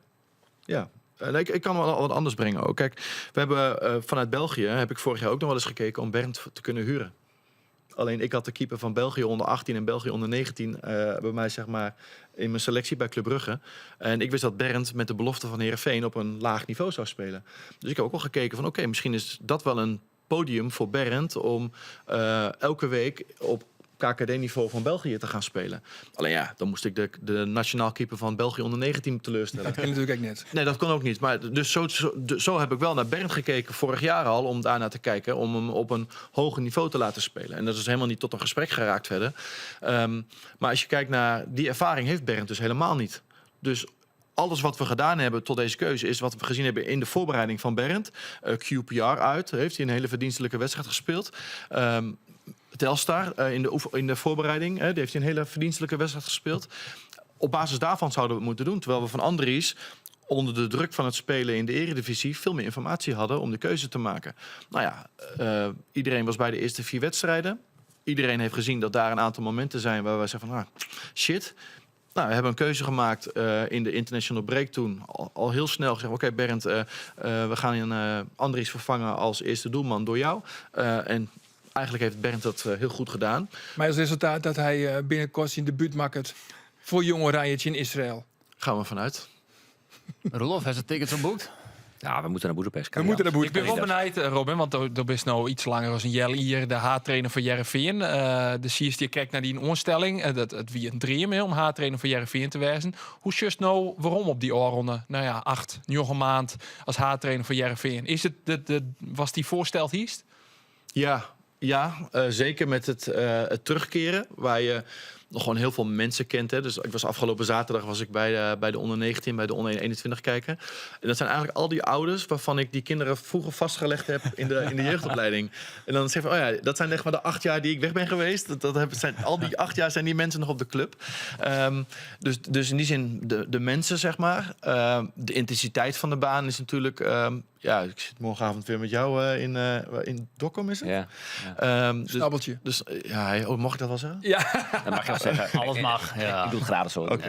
Ik kan wel wat anders brengen ook. Kijk, we hebben vanuit België, heb ik vorig jaar ook nog wel eens gekeken om Bernd te kunnen huren. Alleen ik had de keeper van België onder 18 en België onder 19 bij mij, zeg maar, in mijn selectie bij Club Brugge. En ik wist dat Bernd met de belofte van Heerenveen op een laag niveau zou spelen. Dus ik heb ook wel gekeken van oké, misschien is dat wel een podium voor Bernd om elke week op KKD-niveau van België te gaan spelen. Alleen ja, dan moest ik de nationaal keeper van België onder 19 teleurstellen. Dat kan natuurlijk ook net. Nee, dat kon ook niet. Maar dus zo heb ik wel naar Bernd gekeken vorig jaar al, om daarnaar te kijken, om hem op een hoger niveau te laten spelen. En dat is helemaal niet tot een gesprek geraakt verder. Maar als je kijkt naar die ervaring, heeft Bernd dus helemaal niet. Dus alles wat we gedaan hebben tot deze keuze is wat we gezien hebben in de voorbereiding van Bernd. QPR uit, heeft hij een hele verdienstelijke wedstrijd gespeeld. Telstar in de voorbereiding, die heeft hij een hele verdienstelijke wedstrijd gespeeld. Op basis daarvan zouden we het moeten doen. Terwijl we van Andries onder de druk van het spelen in de Eredivisie veel meer informatie hadden om de keuze te maken. Nou ja, iedereen was bij de eerste 4 wedstrijden. Iedereen heeft gezien dat daar een aantal momenten zijn waar wij zeggen van shit. Nou, we hebben een keuze gemaakt in de international break toen. Al heel snel gezegd, oké, Bernd, we gaan Andries vervangen als eerste doelman door jou. En eigenlijk heeft Bernd dat heel goed gedaan. Maar als resultaat dat hij binnenkort zijn debuut maakt voor Jong Oranje in Israël. Gaan we vanuit. Rolof, heeft het tickets al boekt? Ja, we moeten naar Boedapest. We moeten naar Ik ben Boedapest. wel benieuwd, Robin, want er is nou iets langer als een Jelle hier, de haartrainer van Heerenveen. De Sierstier kijkt naar die onstelling. Het wie een dream om haartrainer van Heerenveen te wezen. Hoe just nou waarom op die oorronde? Nou ja, 8, 9 maand als haartrainer van Heerenveen. Is het was die voorsteld hiest? Ja, zeker met het terugkeren, waar je nog gewoon heel veel mensen kent. Hè. Dus ik was afgelopen zaterdag bij de onder 19, bij de onder 21 kijken. En dat zijn eigenlijk al die ouders waarvan ik die kinderen vroeger vastgelegd heb in de jeugdopleiding. En dan zeg ik, dat zijn echt maar de 8 jaar die ik weg ben geweest. Al die 8 jaar zijn die mensen nog op de club. Dus in die zin de mensen, zeg maar. De intensiteit van de baan is natuurlijk... ik zit morgenavond weer met jou in Dokkum, is het? Ja. Snabbeltje. Dus mocht ik dat wel zeggen? Ja, Dat mag je wel zeggen. Alles mag, ja. Ik doe het gratis zo. Oké.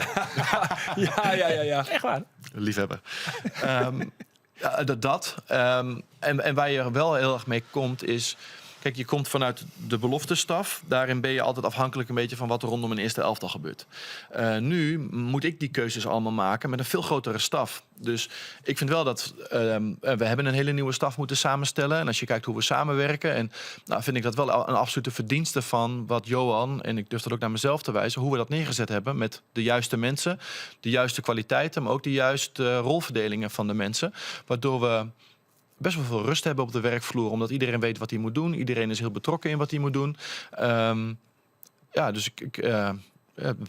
ja. Echt waar. Liefhebber. En waar je wel heel erg mee komt is... Kijk, je komt vanuit de beloftestaf. Daarin ben je altijd afhankelijk een beetje van wat er rondom een eerste elftal gebeurt. Nu moet ik die keuzes allemaal maken met een veel grotere staf. Dus ik vind wel dat we hebben een hele nieuwe staf moeten samenstellen. En als je kijkt hoe we samenwerken... en vind ik dat wel een absolute verdienste van wat Johan... en ik durf dat ook naar mezelf te wijzen... hoe we dat neergezet hebben met de juiste mensen... de juiste kwaliteiten, maar ook de juiste rolverdelingen van de mensen. Waardoor we... best wel veel rust hebben op de werkvloer, omdat iedereen weet wat hij moet doen. Iedereen is heel betrokken in wat hij moet doen. Dus ik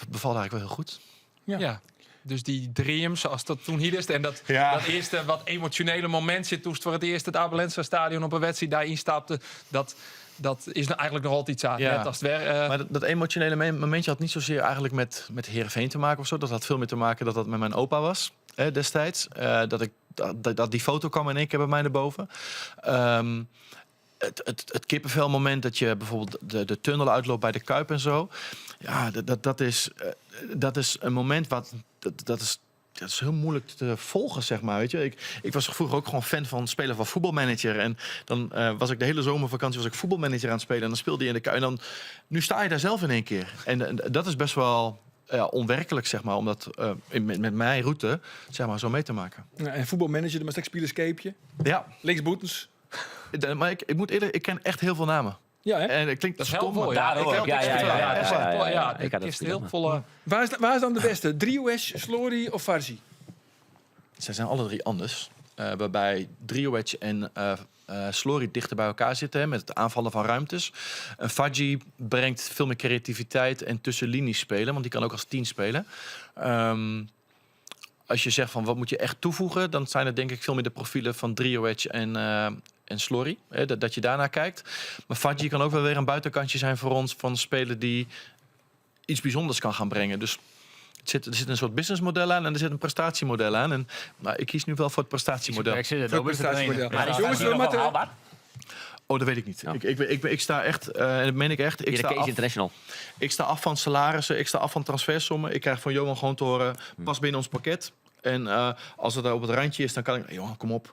bevalt eigenlijk wel heel goed. Ja. Dus die dream, zoals dat toen hier is. En dat eerste wat emotionele moment zit toen voor het eerst het Abelense stadion op een wedstrijd daarin stapte. Dat is eigenlijk nog altijd iets aan. Ja. Net als het weer, Maar dat emotionele momentje had niet zozeer eigenlijk met Heerenveen te maken of zo. Dat had veel meer te maken dat dat met mijn opa was destijds. Dat die foto kwam in één keer bij mij naar boven. Het kippenvelmoment dat je bijvoorbeeld de tunnel uitloopt bij de Kuip en zo. Ja, dat is een moment dat is heel moeilijk te volgen, zeg maar. Weet je? Ik was vroeger ook gewoon fan van spelen van voetbalmanager. En dan was ik de hele zomervakantie voetbalmanager aan het spelen. En dan speelde je in de Kuip. En dan, nu sta je daar zelf in één keer. En dat is best wel... onwerkelijk, zeg maar, om dat met mijn route, zeg maar, zo mee te maken. Ja, en voetbalmanager, maar straks spielerskapje. Ja. Linksboetens. Maar ik moet eerlijk, ik ken echt heel veel namen. Ja, hè? En het klinkt dat is stom, helpvol. maar Ja, Ik had het is het heel volle... Waar is dan de beste? Drioesh, Slory of Farsi? zij zijn alle 3 anders. Waarbij Drioedge en Slory dichter bij elkaar zitten, hè, met het aanvallen van ruimtes. Fadji brengt veel meer creativiteit en tussenlinies spelen, want die kan ook als 10 spelen. Als je zegt van wat moet je echt toevoegen, dan zijn het denk ik veel meer de profielen van Drioedge en Slory. Hè, dat je daarnaar kijkt. Maar Fadji kan ook wel weer een buitenkantje zijn voor ons van een speler die iets bijzonders kan gaan brengen. Dus er zit een soort businessmodel aan en er zit een prestatiemodel aan. En ik kies nu wel voor het prestatiemodel. Ik zit het Voor ook het eens te prestatiemodel. trainen. Maar Jongens, is we dat nog moeten- wel haalbaar? Oh, dat weet ik niet. Ja. Ik sta echt, en dat meen ik echt, In de Case International. ik sta af van salarissen, ik sta af van transfersommen. Ik krijg van Johan gewoon te horen, pas binnen ons pakket. En als het op het randje is, dan kan ik... Johan, kom op.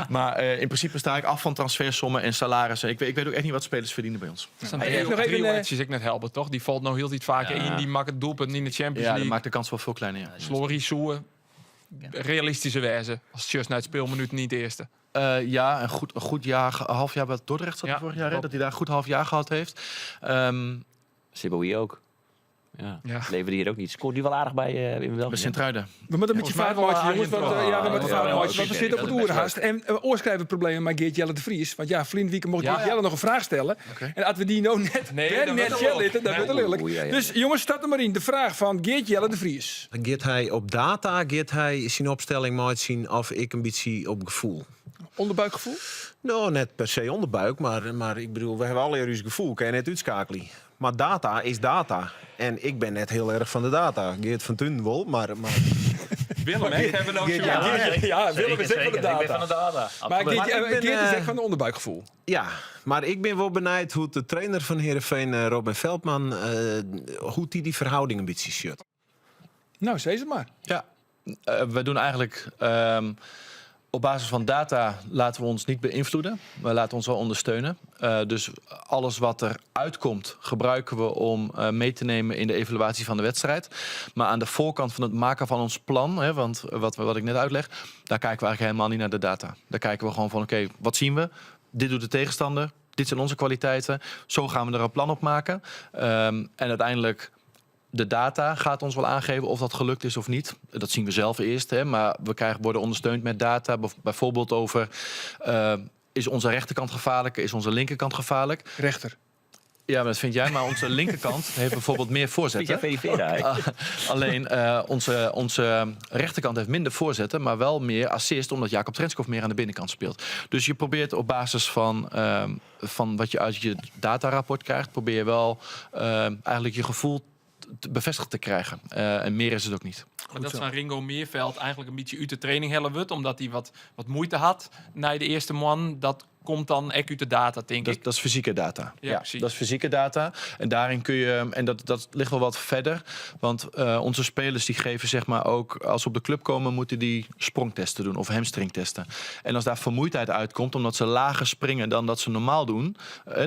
Maar in principe sta ik af van transfersommen en salarissen. Ik weet ook echt niet wat spelers verdienen bij ons. Dan Hey, ben je nog nog even, even ik net helpen, toch? Die valt nou heel iets vaker in. Die maakt het doelpunt in de Champions Ja, dat League. maakt de kans wel veel kleiner. Ja. Slory, Soe. realistische wijze. Als het just naar het speelminuut niet de eerste. Ja, een goed jaar, een half jaar bij Dordrecht zat hij vorig jaar. Hè, dat hij daar een goed half jaar gehad heeft. Siboui ook. Ja. Ja. Leverde hier ook niet. Scoort die wel aardig bij in België. Bij Sint-Truiden. We moeten een beetje vaart maken, jongens. Want we moeten vaart maken, want we precies. zitten op het oerhaast. En oorschrijven problemen met Geert Jelle de Vries. Want ja, Vlien Wieken mocht Geert Jelle nog een vraag stellen. En als we die nou net zitten, dan wordt het lelijk. Oei, ja. Dus jongens, start er maar in. De vraag van Geert Jelle de Vries. Geert hij op data, geert hij zijn opstelling maar zien of ik een beetje op gevoel? Onderbuikgevoel? Nou, net per se onderbuik, maar ik bedoel, we hebben alle uw gevoel, kan je net uitschakelen. Maar data is data. En ik ben net heel erg van de data. Geert van Tun wel, maar Willem, hè? Hebben we nou Geert, zo- Ja, Willem is echt van de Ik ben van data. de data. Maar Maar ik ben, Geert is echt van de onderbuikgevoel. ja, maar ik ben wel benieuwd hoe de trainer van Heerenveen, Robin Veldman, hoe die verhouding een beetje shut. Nou, zeg het maar. Ja, we doen eigenlijk op basis van data laten we ons niet beïnvloeden. We laten ons wel ondersteunen. Dus alles wat er uitkomt gebruiken we om mee te nemen in de evaluatie van de wedstrijd. Maar aan de voorkant van het maken van ons plan, hè, want wat ik net uitleg, daar kijken we eigenlijk helemaal niet naar de data. Daar kijken we gewoon van oké, wat zien we? Dit doet de tegenstander. Dit zijn onze kwaliteiten. Zo gaan we er een plan op maken. En uiteindelijk de data gaat ons wel aangeven of dat gelukt is of niet. Dat zien we zelf eerst. Hè, maar we worden ondersteund met data. Bijvoorbeeld over is onze rechterkant gevaarlijk? Is onze linkerkant gevaarlijk? Rechter. Ja, maar dat vind jij. Maar onze linkerkant heeft bijvoorbeeld meer voorzetten. Alleen onze rechterkant heeft minder voorzetten, maar wel meer assist, omdat Jacob Trenskov meer aan de binnenkant speelt. Dus je probeert op basis van wat je uit je datarapport krijgt, probeer je wel eigenlijk je gevoel bevestigd te krijgen. En meer is het ook niet. Maar dat van Ringo Meerveld eigenlijk een beetje uit de training helpt, omdat hij wat moeite had na de eerste man. Dat komt dan echt uit de data, denk ik. Dat is fysieke data. Ja, precies. Dat is fysieke data. En daarin kun je, en dat ligt wel wat verder. Want onze spelers die geven zeg maar ook, als ze op de club komen, moeten die sprongtesten doen of hamstringtesten. En als daar vermoeidheid uitkomt, omdat ze lager springen dan dat ze normaal doen,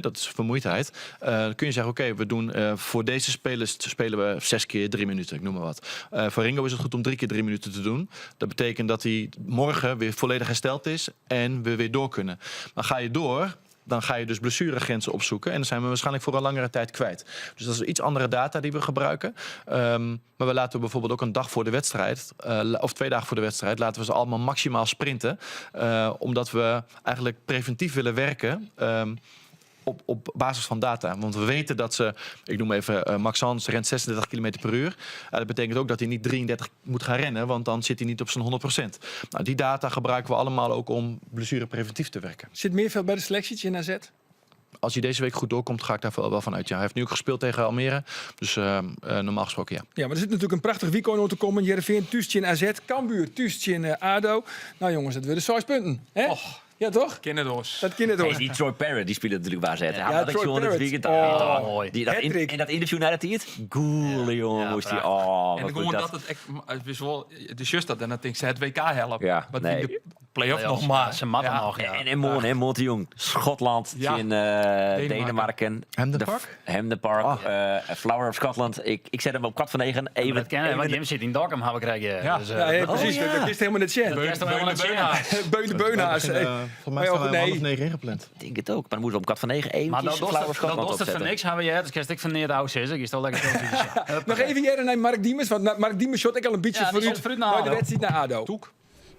dat is vermoeidheid, dan kun je zeggen, oké, we doen voor deze spelers spelen we 6 keer 3 minuten, ik noem maar wat. Voor Ringo is het goed om 3 keer 3 minuten te doen. Dat betekent dat hij morgen weer volledig hersteld is en we weer door kunnen. Maar ga je door, dan ga je dus blessuregrenzen opzoeken. En dan zijn we waarschijnlijk voor een langere tijd kwijt. Dus dat is iets andere data die we gebruiken. Maar we laten bijvoorbeeld ook een dag voor de wedstrijd, of 2 dagen voor de wedstrijd, laten we ze allemaal maximaal sprinten. Omdat we eigenlijk preventief willen werken. Op basis van data. Want we weten dat ze, ik noem even, Max Hans rent 36 km per uur. Dat betekent ook dat hij niet 33 moet gaan rennen, want dan zit hij niet op zijn 100%. Nou, die data gebruiken we allemaal ook om blessurepreventief te werken. Zit Meerveld bij de selectie in AZ? Als hij deze week goed doorkomt, ga ik daar wel van uit. Ja, hij heeft nu ook gespeeld tegen Almere. Dus normaal gesproken ja. Ja, maar er zit natuurlijk een prachtig weekend om te komen. Heerenveen, Tuustje in AZ, Cambuur, Tuustje in ADO. Nou jongens, dat worden 6 punten. Hè? Ja, toch? Kinderdoos. Dat kind het Hey, hoor. die Troy Parrott, die speelt natuurlijk waar zet. Ja, Dat ik Troy zo Parrott. weekend. Oh, mooi. Hattrick. En dat interview nadat hij het? Goeie jongen, moest hij. Oh, En wat gewoon goed dat het is wel de just dat en dat denk ze het WK helpen. Ja, Wat nee. in de play-off nog maar. Ze matten nog, ja. En mooi, hè, Monty Jong. Schotland, Ja. in Denemarken. Hampden Park? Hampden Park, Flower of Scotland. Ik zet hem op 8:45. Even Dat kennen, want Jim zit in Dokkum, hebben we krijgen. Ja. Dus, Ja, precies. ja. Dat is helemaal net Sjen. dat is toch helemaal een Beun de Beunhaas. Volgens mij staan we om 9 ingepland. Ik denk het ook. Maar dan moeten we om 8:45 Maar eventjes dat Flower of doet Scotland het voor opzetten. niks, hebben je. Dus kerst ik van neer de house is. Ik is toch lekker zo. Nog even jaren naar Mark Diemers. Want Mark Diemers shot ik al een beetje Ja, die vooruit shot vooruit naar bij de ADO. wedstrijd naar ADO.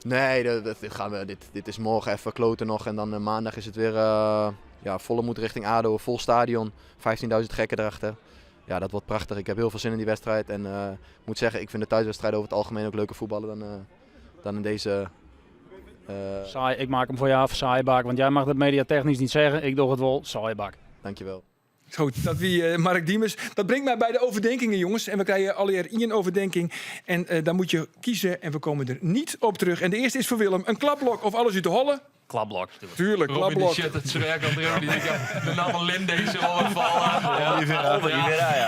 Nee, dit is morgen even kloten nog. En dan maandag is het weer volle moed richting ADO. Vol stadion. 15.000 gekken erachter. Ja, dat wordt prachtig. Ik heb heel veel zin in die wedstrijd. En ik moet zeggen, ik vind de thuiswedstrijden over het algemeen ook leuker voetballen dan in deze... Saai, ik maak hem voor je af, saaibak. Want jij mag dat mediatechnisch niet zeggen. Ik doe het wel, saaibak. Dankjewel. Goed, dat wie Mark Diemers. Dat brengt mij bij de overdenkingen, jongens. En we krijgen allereerst één overdenking. En dan moet je kiezen en we komen er niet op terug. En de eerste is voor Willem. Een klapblok of alles uit de holle? Klapblok. Tuurlijk, Robin die klapblok. shit, het zwerk al erin. Die denkt, de naam van Linde deze overvallen. Die weer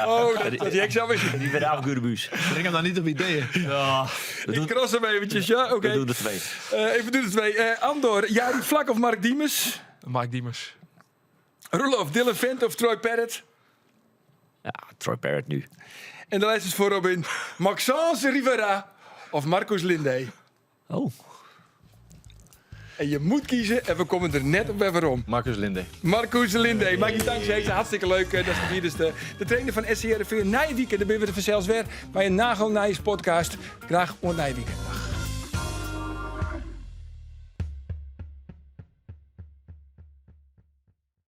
Oh, dat ik zou eens. Die weer af Gurebuus. Breng hem dan niet op ideeën. Ik cross hem eventjes, ja? Oké. We doen er 2. Even doen het 2. Andor, Jari Vlak of Mark Diemers? Mark Diemers. Roelof, Dylan Vent of Troy Parrott? Ja, Troy Parrott nu. En de lijst is voor Robin. Maxence Rivera of Marcus Linde? Oh. En je moet kiezen en we komen er net op even om. Marcus Linde. Marcus Linde, maak je dankzij. Hartstikke leuk. Dat is hier dus de trainer van SCRV. Na je weekend, dan ben we er vanzelfs weer bij een nagelnijs podcast. Graag on na je weekend.